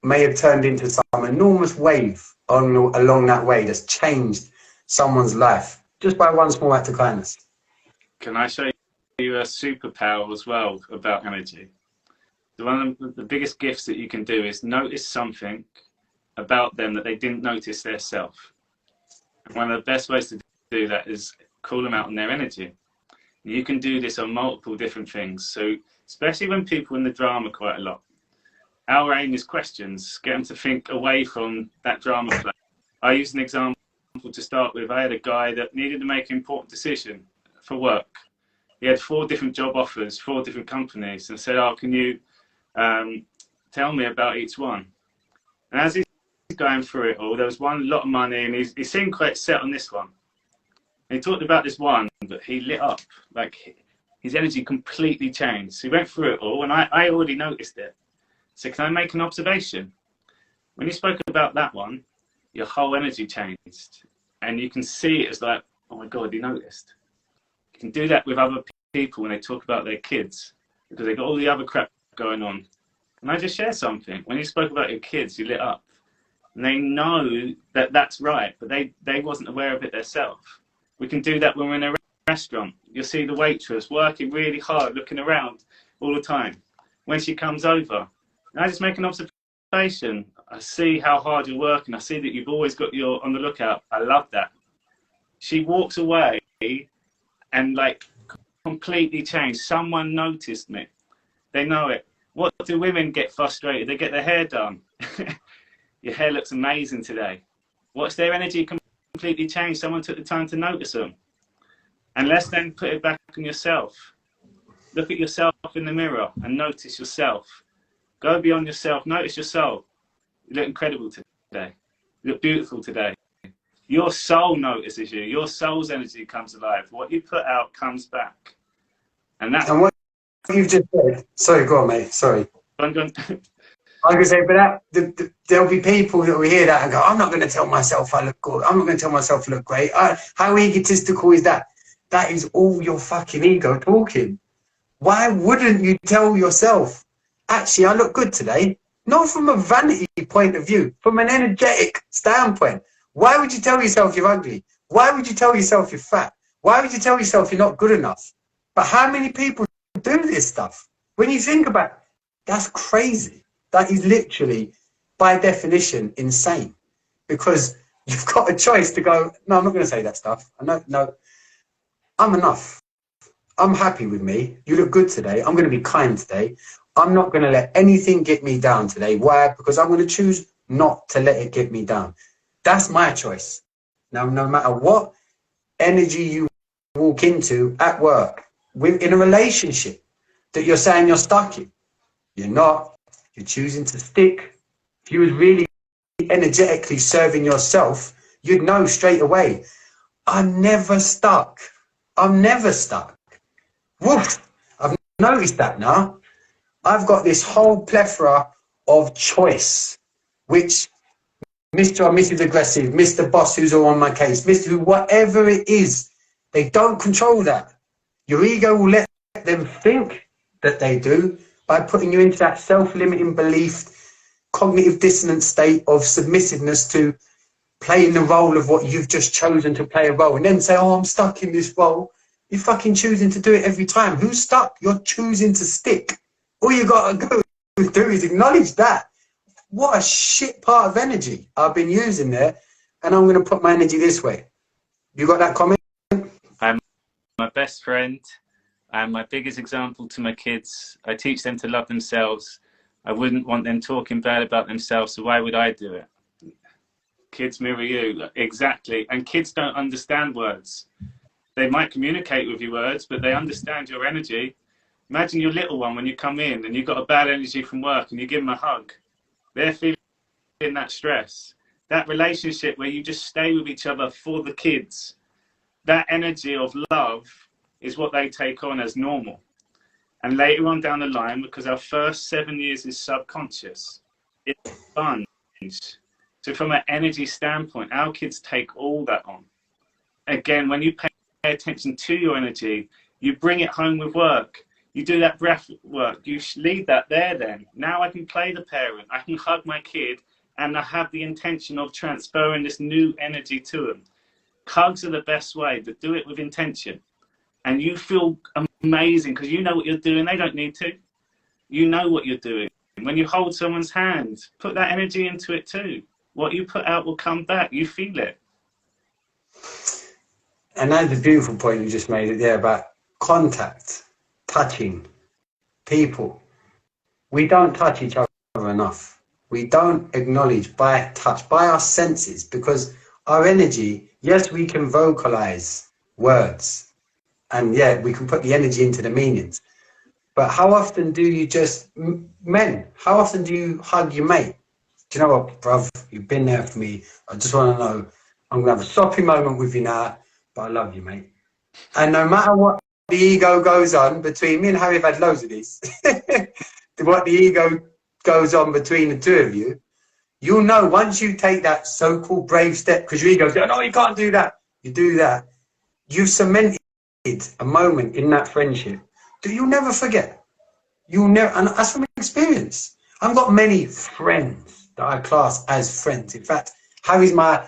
may have turned into some enormous wave along that way that's changed someone's life just by one small act of kindness. Can I show you a superpower as well about energy? One of the biggest gifts that you can do is notice something about them that they didn't notice themselves. One of the best ways to do that is call them out on their energy. You can do this on multiple different things. So especially when people in the drama quite a lot, our aim is questions, get them to think away from that drama play. I use an example to start with. I had a guy that needed to make an important decision for work. He had 4 different job offers, 4 different companies, and said, oh, can you tell me about each one? And as he's going through it all, there was one lot of money, and he seemed quite set on this one. And he talked about this one, but he lit up, like his energy completely changed. So he went through it all, and I already noticed it. So can I make an observation? When you spoke about that one, your whole energy changed. And you can see it as like, oh my God, you noticed. You can do that with other people when they talk about their kids, because they've got all the other crap going on. And I just share something. When you spoke about your kids, you lit up. And they know that that's right, but they wasn't aware of it themselves. We can do that when we're in a restaurant. You'll see the waitress working really hard, looking around all the time. When she comes over, and I just make an observation. I see how hard you're working. I see that you've always got your on the lookout. I love that. She walks away and like completely changed. Someone noticed me. They know it. What do women get frustrated? They get their hair done. Your hair looks amazing today. What's their energy completely changed? Someone took the time to notice them. And let's then put it back on yourself. Look at yourself in the mirror and notice yourself. Go beyond yourself. Notice your soul. You look incredible today. You look beautiful today. Your soul notices you. Your soul's energy comes alive. What you put out comes back. And what you've just said, sorry, go on, mate, sorry. I was going to say, but there'll be people that will hear that and go, I'm not going to tell myself I look good. I'm not going to tell myself I look great. How egotistical is that? That is all your fucking ego talking. Why wouldn't you tell yourself, actually, I look good today? Not from a vanity point of view, from an energetic standpoint. Why would you tell yourself you're ugly? Why would you tell yourself you're fat? Why would you tell yourself you're not good enough? But how many people do this stuff? When you think about it, that's crazy. That is literally, by definition, insane. Because you've got a choice to go, no, I'm not going to say that stuff. No, I'm enough. I'm happy with me. You look good today. I'm going to be kind today. I'm not going to let anything get me down today. Why? Because I'm going to choose not to let it get me down. That's my choice. Now, no matter what energy you walk into at work, in a relationship that you're saying you're stuck in, you're not. You're choosing to stick. If you was really energetically serving yourself, you'd know straight away, I'm never stuck. I'm never stuck. Woof! I've noticed that now. I've got this whole plethora of choice, which Mr. or Mrs. Aggressive, Mr. Boss who's all on my case, Mr. Who, whatever it is, they don't control that. Your ego will let them think that they do by putting you into that self-limiting belief, cognitive dissonance state of submissiveness to playing the role of what you've just chosen to play a role, and then say, oh, I'm stuck in this role. You're fucking choosing to do it every time. Who's stuck? You're choosing to stick. All you got to go do is acknowledge that. What a shit part of energy I've been using there, and I'm going to put my energy this way. You got that comment? I'm my best friend. I'm my biggest example to my kids. I teach them to love themselves. I wouldn't want them talking bad about themselves, so why would I do it? Kids mirror you, exactly. And kids don't understand words. They might communicate with you words, but they understand your energy. Imagine your little one when you come in and you've got a bad energy from work and you give them a hug. They're feeling that stress. That relationship where you just stay with each other for the kids, that energy of love is what they take on as normal. And later on down the line, because our first 7 years is subconscious, it's fun. So from an energy standpoint, our kids take all that on. Again, when you pay attention to your energy, you bring it home with work. You do that breath work. You leave that there then. Now I can play the parent. I can hug my kid and I have the intention of transferring this new energy to them. Hugs are the best way, but do it with intention. And you feel amazing because you know what you're doing. They don't need to. You know what you're doing. When you hold someone's hand, put that energy into it too. What you put out will come back. You feel it. And that's a beautiful point you just made it there about contact, touching people. We don't touch each other enough. We don't acknowledge by touch, by our senses, because our energy, yes, we can vocalize words. And yeah, we can put the energy into the meanings. But how often do you just, men, how often do you hug your mate? Do you know what, bruv, you've been there for me. I just want to know, I'm going to have a soppy moment with you now, but I love you, mate. And no matter what the ego goes on between, me and Harry have had loads of these, what the ego goes on between the two of you, you'll know once you take that so-called brave step, because your ego goes, no, you can't do that. You do that. You've cemented a moment in that friendship that you'll never forget. You'll never, and that's from experience. I've got many friends that I class as friends. In fact, Harry's my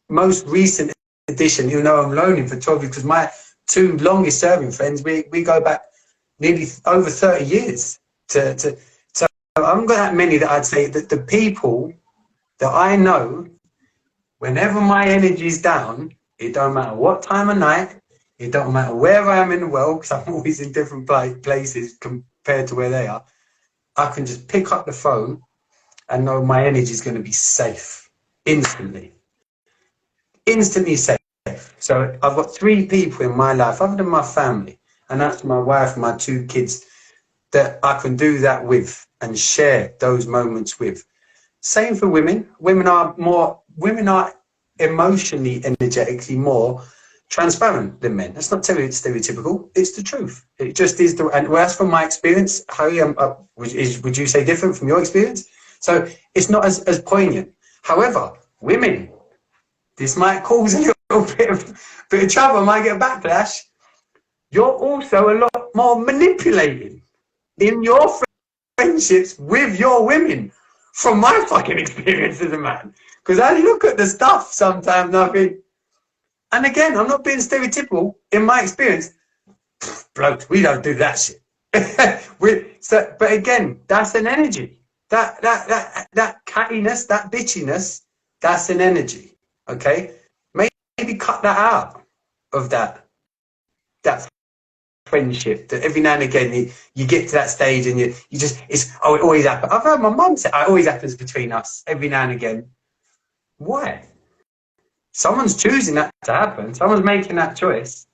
most recent addition. You know, I'm loaning for 12 years because my two longest serving friends, we go back nearly over 30 years. So I haven't got that many that I'd say that the people that I know, whenever my energy's down, it don't matter what time of night, it don't matter where I am in the world, because I'm always in different places compared to where they are, I can just pick up the phone and know my energy is going to be safe instantly. Instantly safe. So I've got 3 people in my life, other than my family, and that's my wife and my 2 kids, that I can do that with and share those moments with. Same for women. Women are emotionally, energetically more transparent than men. That's not stereotypical. It's the truth. It just is. And well, that's from my experience. Harry, would you say different from your experience? So it's not as poignant. However, women, this might cause a little bit of trouble, might get a backlash. You're also a lot more manipulating in your friendships with your women, from my fucking experience as a man. Because I look at the stuff sometimes and I think, and again, I'm not being stereotypical, in my experience, blokes, we don't do that shit. But again, that's an energy. That cattiness, that bitchiness, that's an energy. Okay? Maybe cut that out of that friendship, that every now and again you get to that stage and you just, it always happens. I've heard my mum say it always happens between us every now and again. Why? Someone's choosing that to happen. Someone's making that choice.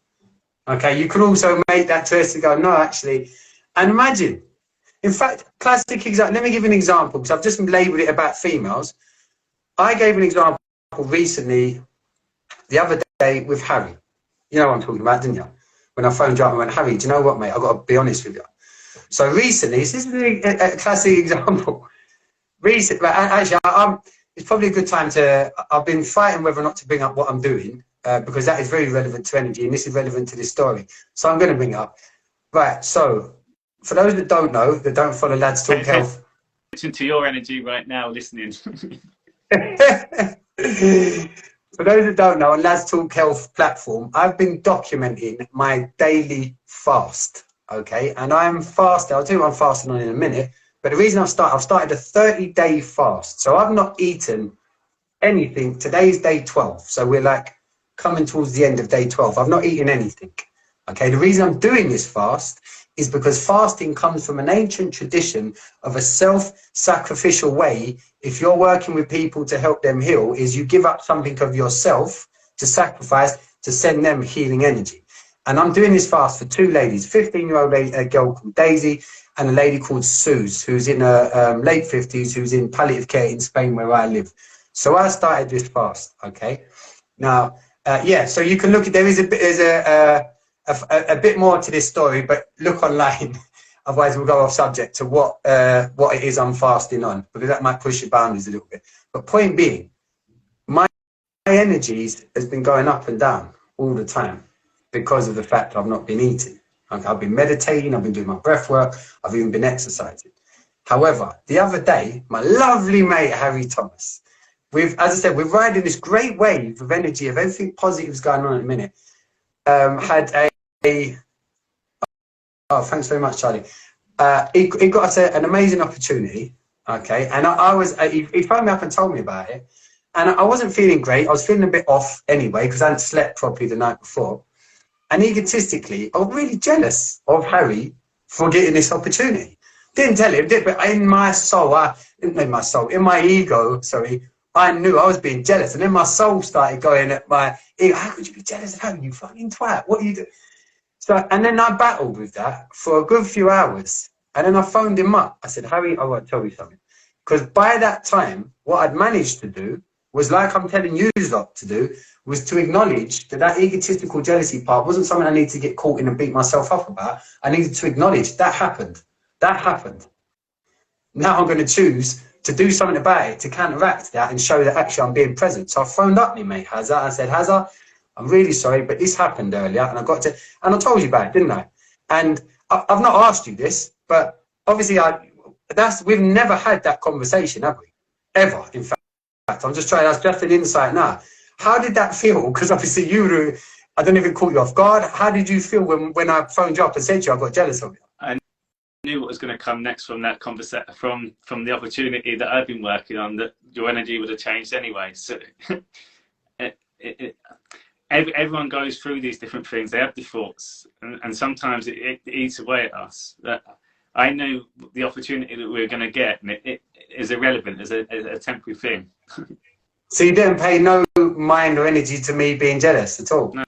Okay, you can also make that choice to go, no, actually, and imagine. In fact, classic example, let me give you an example, because I've just labelled it about females. I gave an example recently, the other day, with Harry. You know what I'm talking about, didn't you? When I phoned you up and went, Harry, do you know what, mate? I've got to be honest with you. So recently, this is a classic example. Recently, actually, it's probably a good time to, I've been fighting whether or not to bring up what I'm doing, because that is very relevant to energy, and this is relevant to this story. So I'm going to bring it up. Right, so for those that don't know, that don't follow Lads Talk Health. Attention to your energy right now, listening. For those that don't know, on Lads Talk Health platform, I've been documenting my daily fast, okay? And I'm fasting, I'll tell you what I'm fasting on in a minute, but the reason I've started a 30-day fast. So I've not eaten anything. Today's day 12, so we're like coming towards the end of day 12. I've not eaten anything, okay? The reason I'm doing this fast is because fasting comes from an ancient tradition of a self-sacrificial way. If you're working with people to help them heal, is you give up something of yourself to sacrifice to send them healing energy. And I'm doing this fast for two ladies, 15-year-old a girl called Daisy and a lady called Suze, who's in her late 50s, who's in palliative care in Spain where I live. So I started this fast, okay? Now, yeah, so you can look at, there is a bit more to this story, but look online. Otherwise, we'll go off subject to what it is I'm fasting on, because that might push your boundaries a little bit. But point being, my energies has been going up and down all the time because of the fact I've not been eating. I've been meditating, I've been doing my breath work, I've even been exercising. However, the other day, my lovely mate, Harry Thomas, as I said, we're riding this great wave of energy, of everything positive is going on in a minute, had oh, thanks very much, Charlie. He got us an amazing opportunity, okay? And he phoned me up and told me about it. And I wasn't feeling great. I was feeling a bit off anyway, because I hadn't slept properly the night before. And egotistically, I was really jealous of Harry for getting this opportunity. Didn't tell him, but in my soul, in my ego, sorry, I knew I was being jealous. And then my soul started going at my ego, how could you be jealous of Harry, you fucking twat? What are you doing? So, and then I battled with that for a good few hours. And then I phoned him up. I said, Harry, I want to tell you something. Because by that time, what I'd managed to do was, like I'm telling you lot to do, was to acknowledge that egotistical jealousy part wasn't something I needed to get caught in and beat myself up about. I needed to acknowledge that happened. That happened. Now I'm going to choose to do something about it, to counteract that and show that actually I'm being present. So I phoned up my mate, Hazza. I said, Hazza, I'm really sorry, but this happened earlier, and I told you about it, didn't I? And I've not asked you this, but obviously we've never had that conversation, have we? Ever, in fact. I'm just trying, that's just an insight now. How did that feel? Because obviously I don't even call you off guard. How did you feel when I phoned you up and said to you I got jealous of you? I knew what was going to come next from that conversation, from the opportunity that I've been working on, that your energy would have changed anyway. So everyone goes through these different things. They have the thoughts, and sometimes it eats away at us. I knew the opportunity that we were going to get, and it is irrelevant as a temporary thing. So you didn't pay no mind or energy to me being jealous at all? No.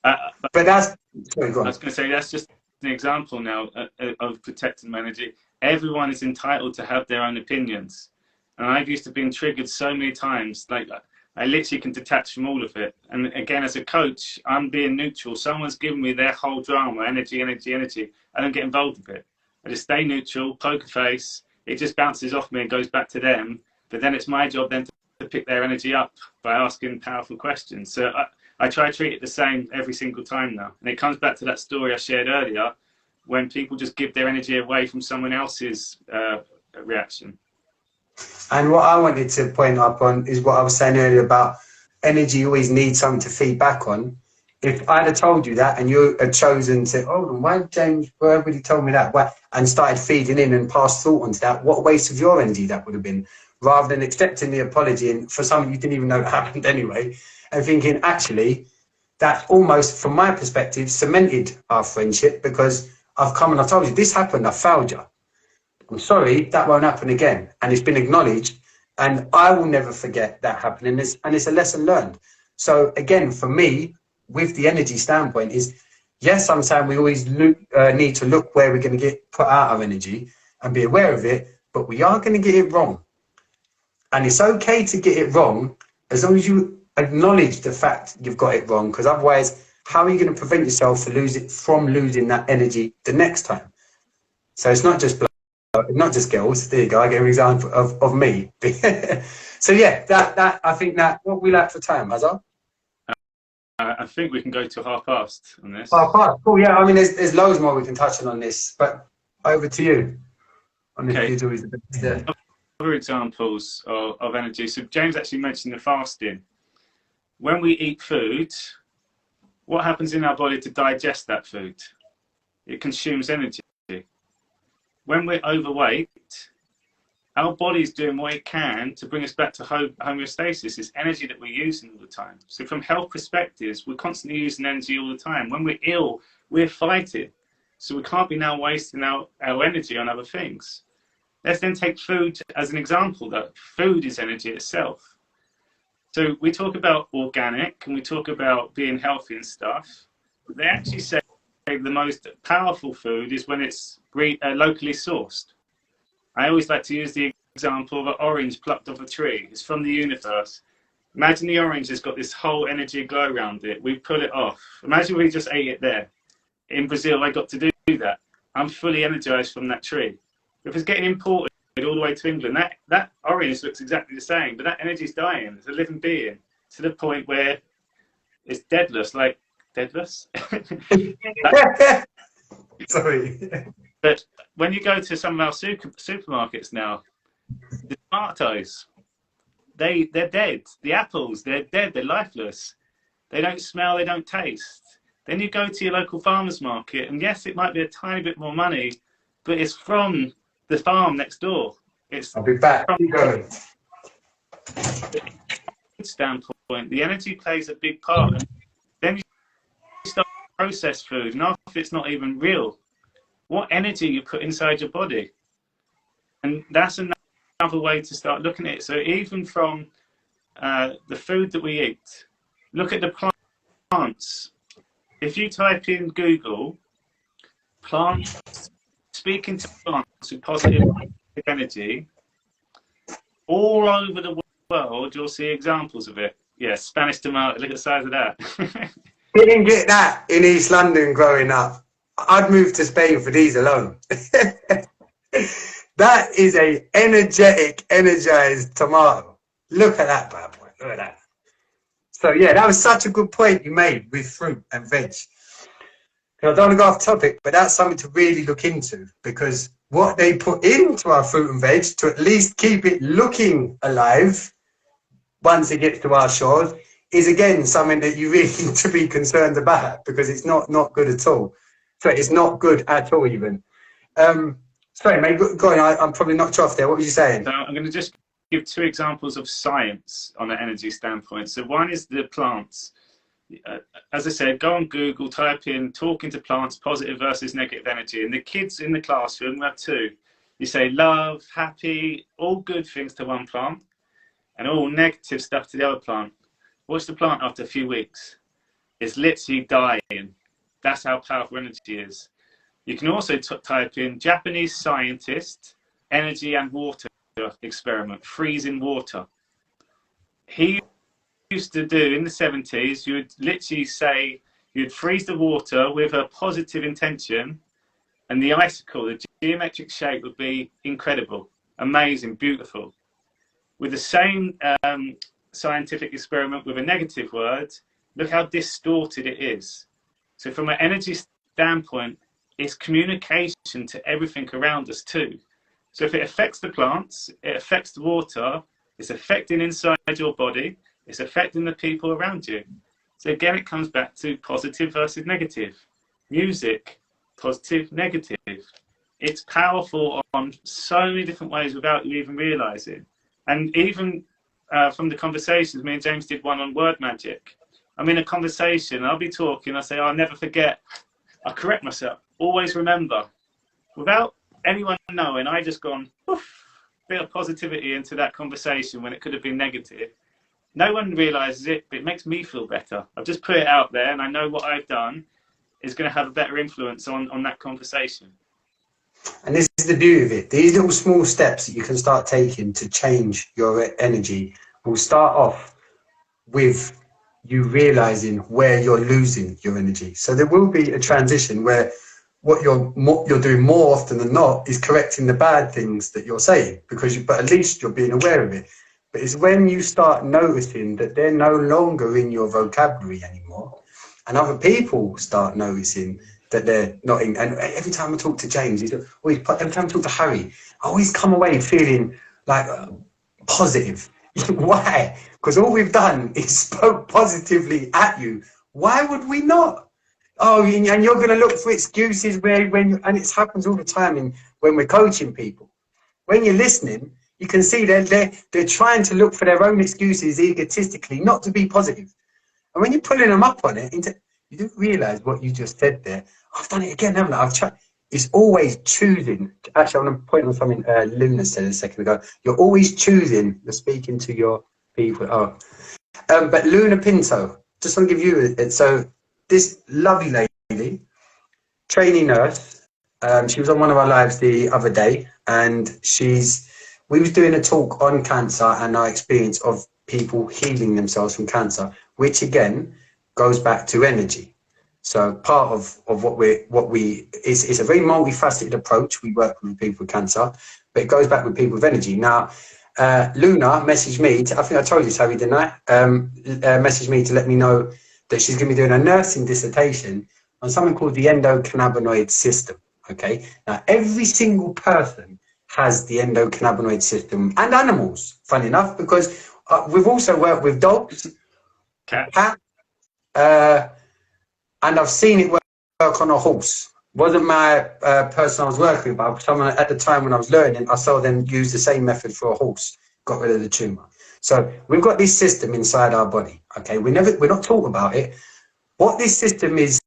But that's... Sorry, go on. I was going to say, that's just an example now of protecting my energy. Everyone is entitled to have their own opinions. And I've used to been triggered so many times, like I literally can detach from all of it. And again, as a coach, I'm being neutral. Someone's giving me their whole drama, energy. I don't get involved with it. I just stay neutral, poker face, it just bounces off me and goes back to them. But then it's my job then to pick their energy up by asking powerful questions. So I try to treat it the same every single time now. And it comes back to that story I shared earlier, when people just give their energy away from someone else's reaction. And what I wanted to point up on is what I was saying earlier about energy always needs something to feed back on. If I'd have told you that and you had chosen to, hold on, why James, why everybody told me that? Why? And started feeding in and passed thought onto that, what a waste of your energy that would have been, rather than accepting the apology and for something you didn't even know happened anyway, and thinking, actually, that almost, from my perspective, cemented our friendship, because I've come and I've told you, this happened, I failed you. I'm sorry, that won't happen again. And it's been acknowledged, and I will never forget that happening, and it's a lesson learned. So again, for me, with the energy standpoint is, yes, I'm saying we always need to look where we're going to put out our energy and be aware of it, but we are going to get it wrong. And it's okay to get it wrong as long as you acknowledge the fact you've got it wrong, because otherwise, how are you going to prevent yourself from losing that energy the next time? So it's not just girls. There you go. I get an example of me. So yeah, that I think that what we like for time, Hazard. I think we can go to 30:30 on this. 30:30. Cool. Yeah. I mean, there's loads more we can touch on this, but over to you. Okay. Always the best. Other examples of energy. So James actually mentioned the fasting. When we eat food, what happens in our body to digest that food? It consumes energy. When we're overweight, our body's doing what it can to bring us back to homeostasis. It's energy that we're using all the time. So from health perspectives, we're constantly using energy all the time. When we're ill, we're fighting. So we can't be now wasting our energy on other things. Let's then take food as an example. That food is energy itself. So we talk about organic and we talk about being healthy and stuff. But they actually say the most powerful food is when it's locally sourced. I always like to use the example of an orange plucked off a tree. It's from the universe. Imagine the orange has got this whole energy glow around it. We pull it off. Imagine we just ate it there. In Brazil, I got to do that. I'm fully energized from that tree. If it's getting imported all the way to England, that orange looks exactly the same, but that energy is dying. It's a living being to the point where it's deadless, like deadless. Sorry. But when you go to some of our supermarkets now, the tomatoes, they're dead. The apples, they're dead. They're lifeless. They don't smell. They don't taste. Then you go to your local farmer's market, and yes, it might be a tiny bit more money, but it's from the farm next door. I'll be back. From the standpoint, the energy plays a big part. And then you start to process food, and after it's not even real, what energy you put inside your body. And that's another way to start looking at it. So even from the food that we eat, look at the plants. If you type in Google, plants, speaking to plants with positive energy, all over the world, you'll see examples of it. Yeah, Spanish tomato, look at the size of that. Didn't get that in East London growing up. I'd move to Spain for these alone. That is a energetic, energized tomato. Look at that bad boy. Look at that. So yeah, that was such a good point you made with fruit and veg. I don't want to go off topic, but that's something to really look into, because what they put into our fruit and veg to at least keep it looking alive once it gets to our shores is again something that you really need to be concerned about, because it's not good at all. So it's not good at all even. Sorry, mate, go on. I'm probably knocked you off there. What were you saying? So I'm going to just give two examples of science on an energy standpoint. So one is the plants. As I said, go on Google, type in talking to plants, positive versus negative energy. And the kids in the classroom, we have two. You say love, happy, all good things to one plant, and all negative stuff to the other plant. Watch the plant after a few weeks. It's literally dying. That's how powerful energy is. You can also type in Japanese scientist, energy and water experiment, freezing water. He used to do in the 70s, you would literally say, you'd freeze the water with a positive intention, and the icicle, the geometric shape would be incredible. amazing, beautiful. With the same scientific experiment with a negative word, look how distorted it is. So from an energy standpoint, it's communication to everything around us too. So if it affects the plants, it affects the water, it's affecting inside your body, it's affecting the people around you. So again, it comes back to positive versus negative. Music, positive, negative. It's powerful on so many different ways without you even realizing. And even from the conversations, me and James did one on word magic. I'm in a conversation, I'll be talking, I say, I'll never forget. I correct myself, always remember. Without anyone knowing, I just gone, poof, bit of positivity into that conversation when it could have been negative. No one realizes it, but it makes me feel better. I've just put it out there, and I know what I've done is going to have a better influence on that conversation. And this is the beauty of it. These little small steps that you can start taking to change your energy will start off with you realizing where you're losing your energy. So there will be a transition where what you're doing more often than not is correcting the bad things that you're saying, but at least you're being aware of it. But it's when you start noticing that they're no longer in your vocabulary anymore, and other people start noticing that they're not in. And every time I talk to James, every time I talk to Harry, I always come away feeling like positive. Why? Because all we've done is spoke positively at you. Why would we not? Oh, and you're going to look for excuses and it happens all the time when we're coaching people. When you're listening, you can see they're trying to look for their own excuses egotistically, not to be positive. And when you're pulling them up on it, you don't realize what you just said there. I've done it again, haven't I? I've tried. It's always choosing. Actually, I want to point on something Luna said a second ago. You're always choosing. You're speaking to your people. But Luna Pinto, just want to give you it. So this lovely lady, trainee nurse, she was on one of our lives the other day, and we was doing a talk on cancer and our experience of people healing themselves from cancer, which again goes back to energy. So part of it's a very multifaceted approach. We work with people with cancer, but it goes back with people with energy. Now, Luna messaged me, I think I told you, Harry, didn't I? Messaged me to let me know that she's going to be doing a nursing dissertation on something called the endocannabinoid system. Okay, now every single person has the endocannabinoid system, and animals, funny enough, because we've also worked with dogs, cats, and I've seen it work on a horse. Wasn't my person I was working with, but someone at the time when I was learning, I saw them use the same method for a horse, got rid of the tumour. So we've got this system inside our body. Okay, we're not taught about it. What this system is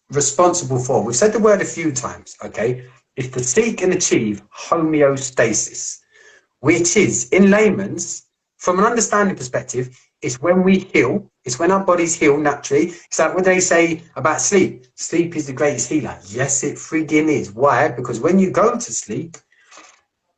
responsible for, we've said the word a few times, okay, is to seek and achieve homeostasis, which is, in layman's, from an understanding perspective, it's when we heal, it's when our bodies heal naturally. It's like what they say about sleep. Sleep is the greatest healer. Yes, it friggin' is. Why? Because when you go to sleep,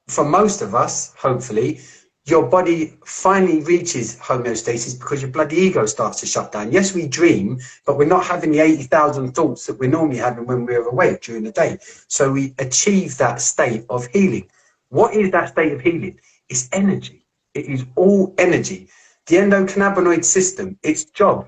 for most of us, hopefully, your body finally reaches homeostasis because your bloody ego starts to shut down. Yes, we dream, but we're not having the 80,000 thoughts that we're normally having when we're awake during the day. So we achieve that state of healing. What is that state of healing? It's energy. It is all energy. The endocannabinoid system, its job,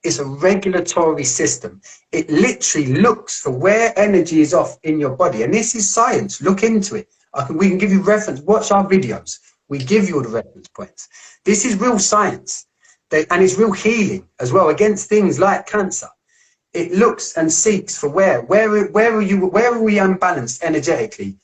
is a regulatory system. It literally looks for where energy is off in your body. And this is science. Look into it. We can give you reference. Watch our videos. We give you all the reference points. This is real science. And it's real healing as well against things like cancer. It looks and seeks for where are we unbalanced energetically?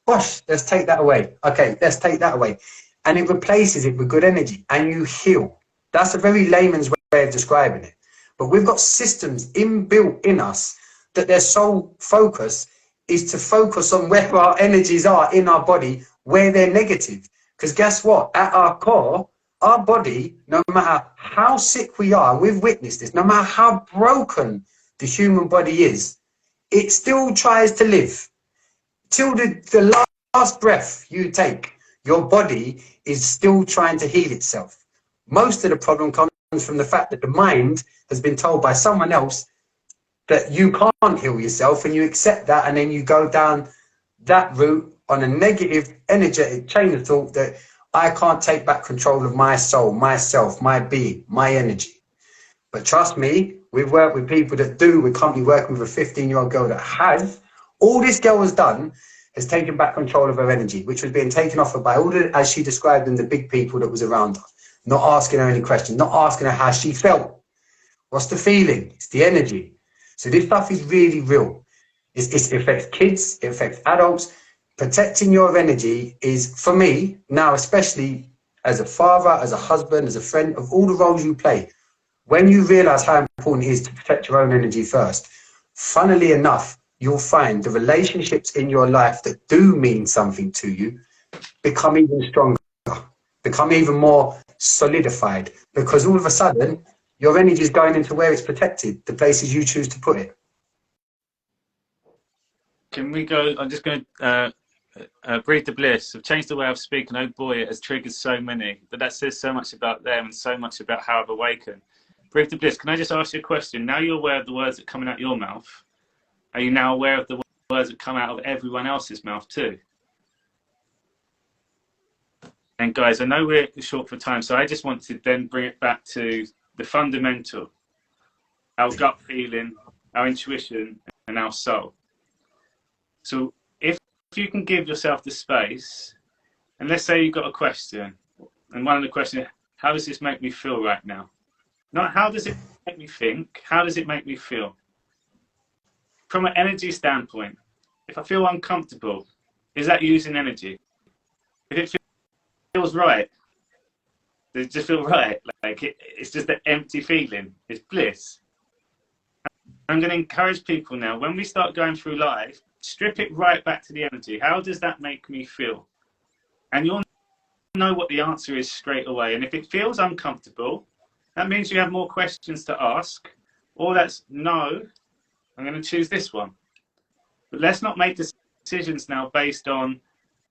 Gosh, let's take that away. Okay, let's take that away. And it replaces it with good energy and you heal. That's a very layman's way of describing it. But we've got systems inbuilt in us that their sole focus is to focus on where our energies are in our body, where they're negative. Because guess what? At our core, our body, no matter how sick we are, we've witnessed this, no matter how broken the human body is, it still tries to live. Till the last breath you take, your body is still trying to heal itself. Most of the problem comes from the fact that the mind has been told by someone else that you can't heal yourself, and you accept that, and then you go down that route on a negative, energetic chain of thought that I can't take back control of my soul, myself, my being, my energy. But trust me, we've worked with people that do. We're currently working with a 15-year-old girl that has. All this girl has done has taken back control of her energy, which was being taken off her by all the, as she described them, the big people that was around her. Not asking her any questions, not asking her how she felt. What's the feeling? It's the energy. So this stuff is really real. It affects kids, it affects adults. Protecting your energy is, for me, now especially as a father, as a husband, as a friend, of all the roles you play, when you realize how important it is to protect your own energy first, funnily enough, you'll find the relationships in your life that do mean something to you become even stronger, become even more solidified, because all of a sudden, your energy is going into where it's protected, the places you choose to put it. Can we go? I'm just going to breathe the bliss. I've changed the way I've spoken. Oh boy, it has triggered so many. But that says so much about them and so much about how I've awakened. Breathe the bliss. Can I just ask you a question? Now you're aware of the words that are coming out your mouth. Are you now aware of the words that come out of everyone else's mouth too? And guys, I know we're short for time, so I just want to then bring it back to the fundamental, our gut feeling, our intuition, and our soul. So if you can give yourself the space, and let's say you've got a question, and one of the questions is, how does this make me feel right now? Not how does it make me think, how does it make me feel? From an energy standpoint, if I feel uncomfortable, is that using energy? If it feels right, does it just feel right? Like it's just an empty feeling, it's bliss. I'm going to encourage people now, when we start going through life, strip it right back to the energy. How does that make me feel? And you'll know what the answer is straight away. And if it feels uncomfortable, that means you have more questions to ask. Or that's no, I'm going to choose this one. But let's not make decisions now based on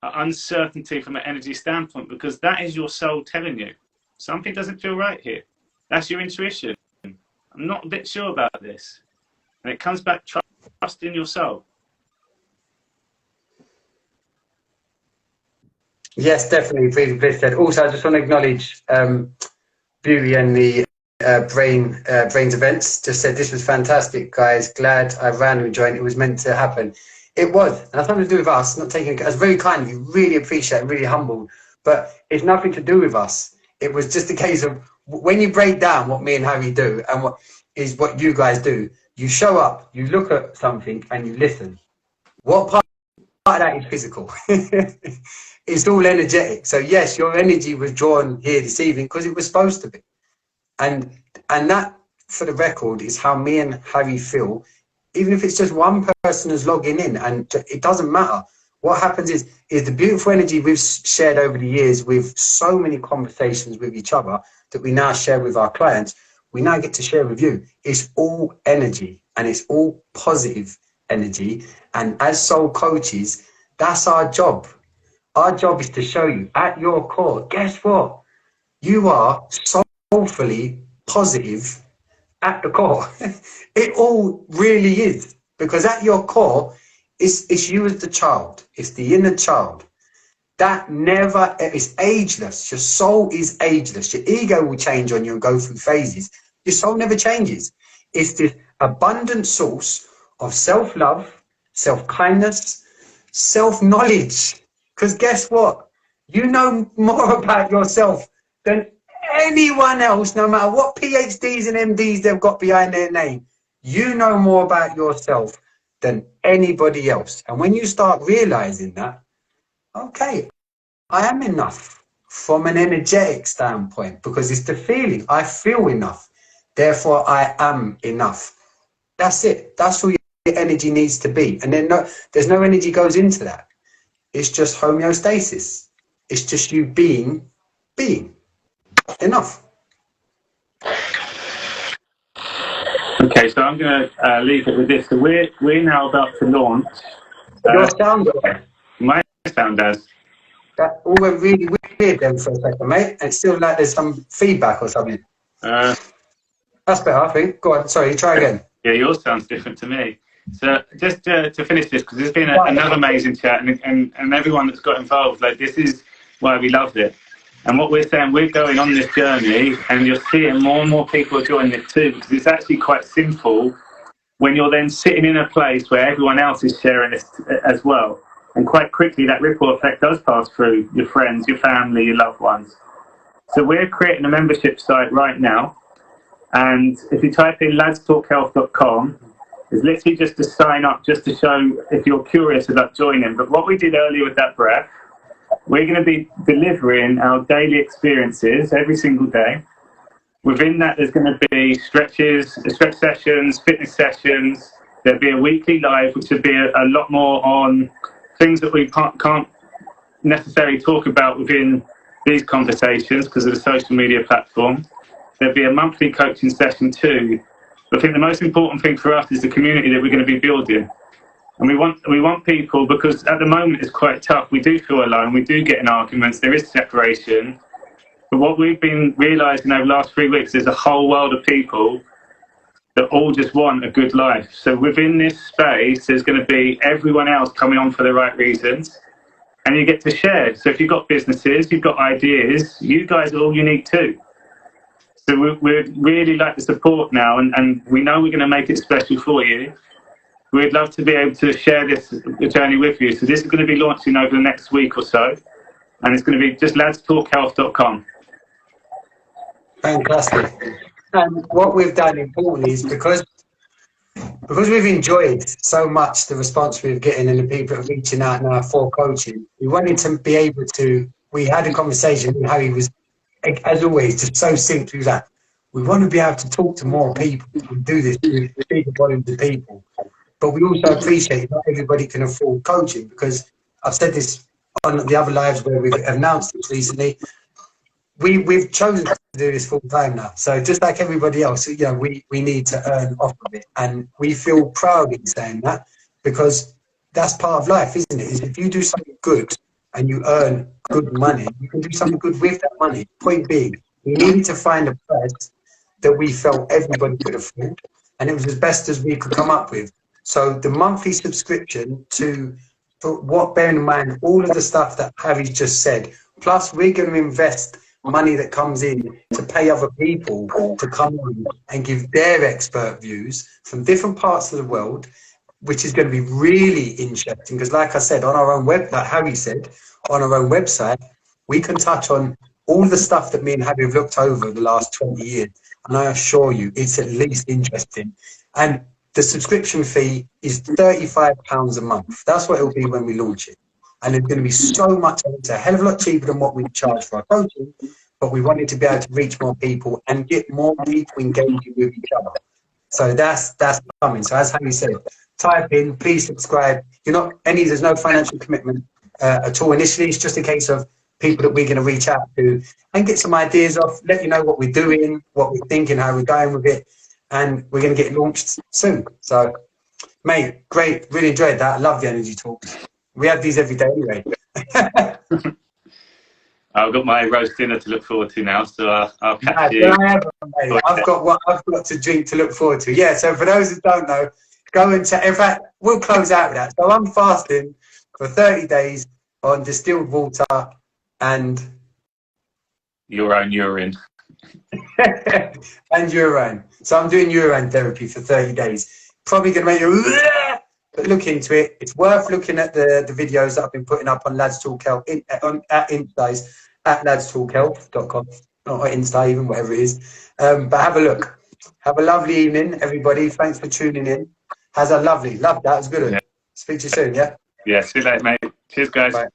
uncertainty from an energy standpoint, because that is your soul telling you something doesn't feel right here. That's your intuition. I'm not a bit sure about this. And it comes back trust in your soul. Yes, definitely. Bliss said. Also, I just want to acknowledge Beauty and the Brains events. Just said this was fantastic, guys. Glad I randomly joined. It was meant to happen. It was, and that's nothing to do with us. Not taking it as very kind of you. Really appreciate it. Really humble. But it's nothing to do with us. It was just a case of when you break down what me and Harry do and what you guys do. You show up, you look at something, and you listen. What part of that is physical? It's all energetic. So yes, your energy was drawn here this evening because it was supposed to be. And that, for the record, is how me and Harry feel. Even if it's just one person is logging in, and it doesn't matter. What happens is the beautiful energy we've shared over the years with so many conversations with each other that we now share with our clients, we now get to share with you. It's all energy, and it's all positive energy. And as soul coaches, that's our job. Our job is to show you at your core, guess what? You are soulfully positive at the core. It all really is. Because at your core, it's you as the child. It's the inner child. That never is ageless. Your soul is ageless. Your ego will change on you and go through phases. Your soul never changes. It's this abundant source of self-love, self-kindness, self-knowledge. Because guess what? You know more about yourself than anyone else, no matter what PhDs and MDs they've got behind their name. You know more about yourself than anybody else. And when you start realizing that, okay, I am enough from an energetic standpoint, because it's the feeling. I feel enough. Therefore, I am enough. That's it. That's all your energy needs to be. And then there's no energy goes into that. It's just homeostasis. It's just you being enough. Okay, so I'm going to leave it with this. So we're now about to launch. Your sound, My sound does. that all went really weird then for a second, mate. And it's still like there's some feedback or something. That's better, I think. Go on. Sorry, try again. Yeah, yours sounds different to me. So just to finish this, because there's been another amazing chat, and everyone that's got involved, like, this is why we loved it. And what we're saying, we're going on this journey, and you're seeing more and more people are joining it too, because it's actually quite simple when you're then sitting in a place where everyone else is sharing this as well. And quite quickly, that ripple effect does pass through your friends, your family, your loved ones. So we're creating a membership site right now. And if you type in ladstalkhealth.com, it's literally just to sign up, just to show if you're curious about joining. But what we did earlier with that breath, we're going to be delivering our daily experiences every single day. Within that, there's going to be stretch sessions, fitness sessions. There'll be a weekly live, which will be a lot more on things that we can't necessarily talk about within these conversations because of the social media platform. There'll be a monthly coaching session too. But I think the most important thing for us is the community that we're going to be building. And we want people, because at the moment it's quite tough. We do feel alone. We do get in arguments. There is separation. But what we've been realising over the last 3 weeks is a whole world of people that all just want a good life. So within this space, there's going to be everyone else coming on for the right reasons. And you get to share. So if you've got businesses, you've got ideas, you guys are all unique too. So we'd really like the support now, and we know we're going to make it special for you. We'd love to be able to share this journey with you. So this is going to be launching over the next week or so, and it's going to be just ladstalkhealth.com. Fantastic. And what we've done importantly is because we've enjoyed so much the response we're getting and the people that are reaching out now for coaching, we wanted to be able to, we had a conversation with Harry, was, as always, just so simply that we want to be able to talk to more people and do this with bigger volumes of people. But we also appreciate not everybody can afford coaching, because I've said this on the other lives where we've announced this recently. We've chosen to do this full time now. So just like everybody else, you know, we need to earn off of it. And we feel proud in saying that, because that's part of life, isn't it? Is if you do something good and you earn good money, you can do something good with that money. Point being, we needed to find a price that we felt everybody could afford, and it was as best as we could come up with. So the monthly subscription for what, bearing in mind all of the stuff that Harry's just said, plus we're going to invest money that comes in to pay other people to come on and give their expert views from different parts of the world, which is going to be really interesting, because like I said, on our own web, like Harry said, on our own website, we can touch on all the stuff that me and Harry have looked over the last 20 years. And I assure you, it's at least interesting. And the subscription fee is £35 a month. That's what it'll be when we launch it. And it's going to be so much, it's a hell of a lot cheaper than what we charge for our coaching, but we wanted to be able to reach more people and get more people engaging with each other. So that's coming. So as Harry said, type in, please subscribe. There's no financial commitment at all initially. It's just a case of people that we're going to reach out to and get some ideas off, let you know what we're doing, what we're thinking, how we're going with it. And we're going to get launched soon. So, mate, great. Really enjoyed that. I love the energy talks. We have these every day anyway. I've got my roast dinner to look forward to now, so I'll catch you. I've got what I've got to drink to look forward to. Yeah, so for those who don't know, go and check. In fact, we'll close out with that. So I'm fasting for 30 days on distilled water and your own urine. and urine. So I'm doing urine therapy for 30 days. Probably going to make you, but look into it. It's worth looking at the videos that I've been putting up on Lads Talk Health at Insta's at ladstalkhealth.com or Insta, even whatever it is. But have a look. Have a lovely evening, everybody. Thanks for tuning in. Love that. It was good. Yeah. Speak to you soon. Yeah. Yeah. See you later, mate. Cheers, guys. Bye.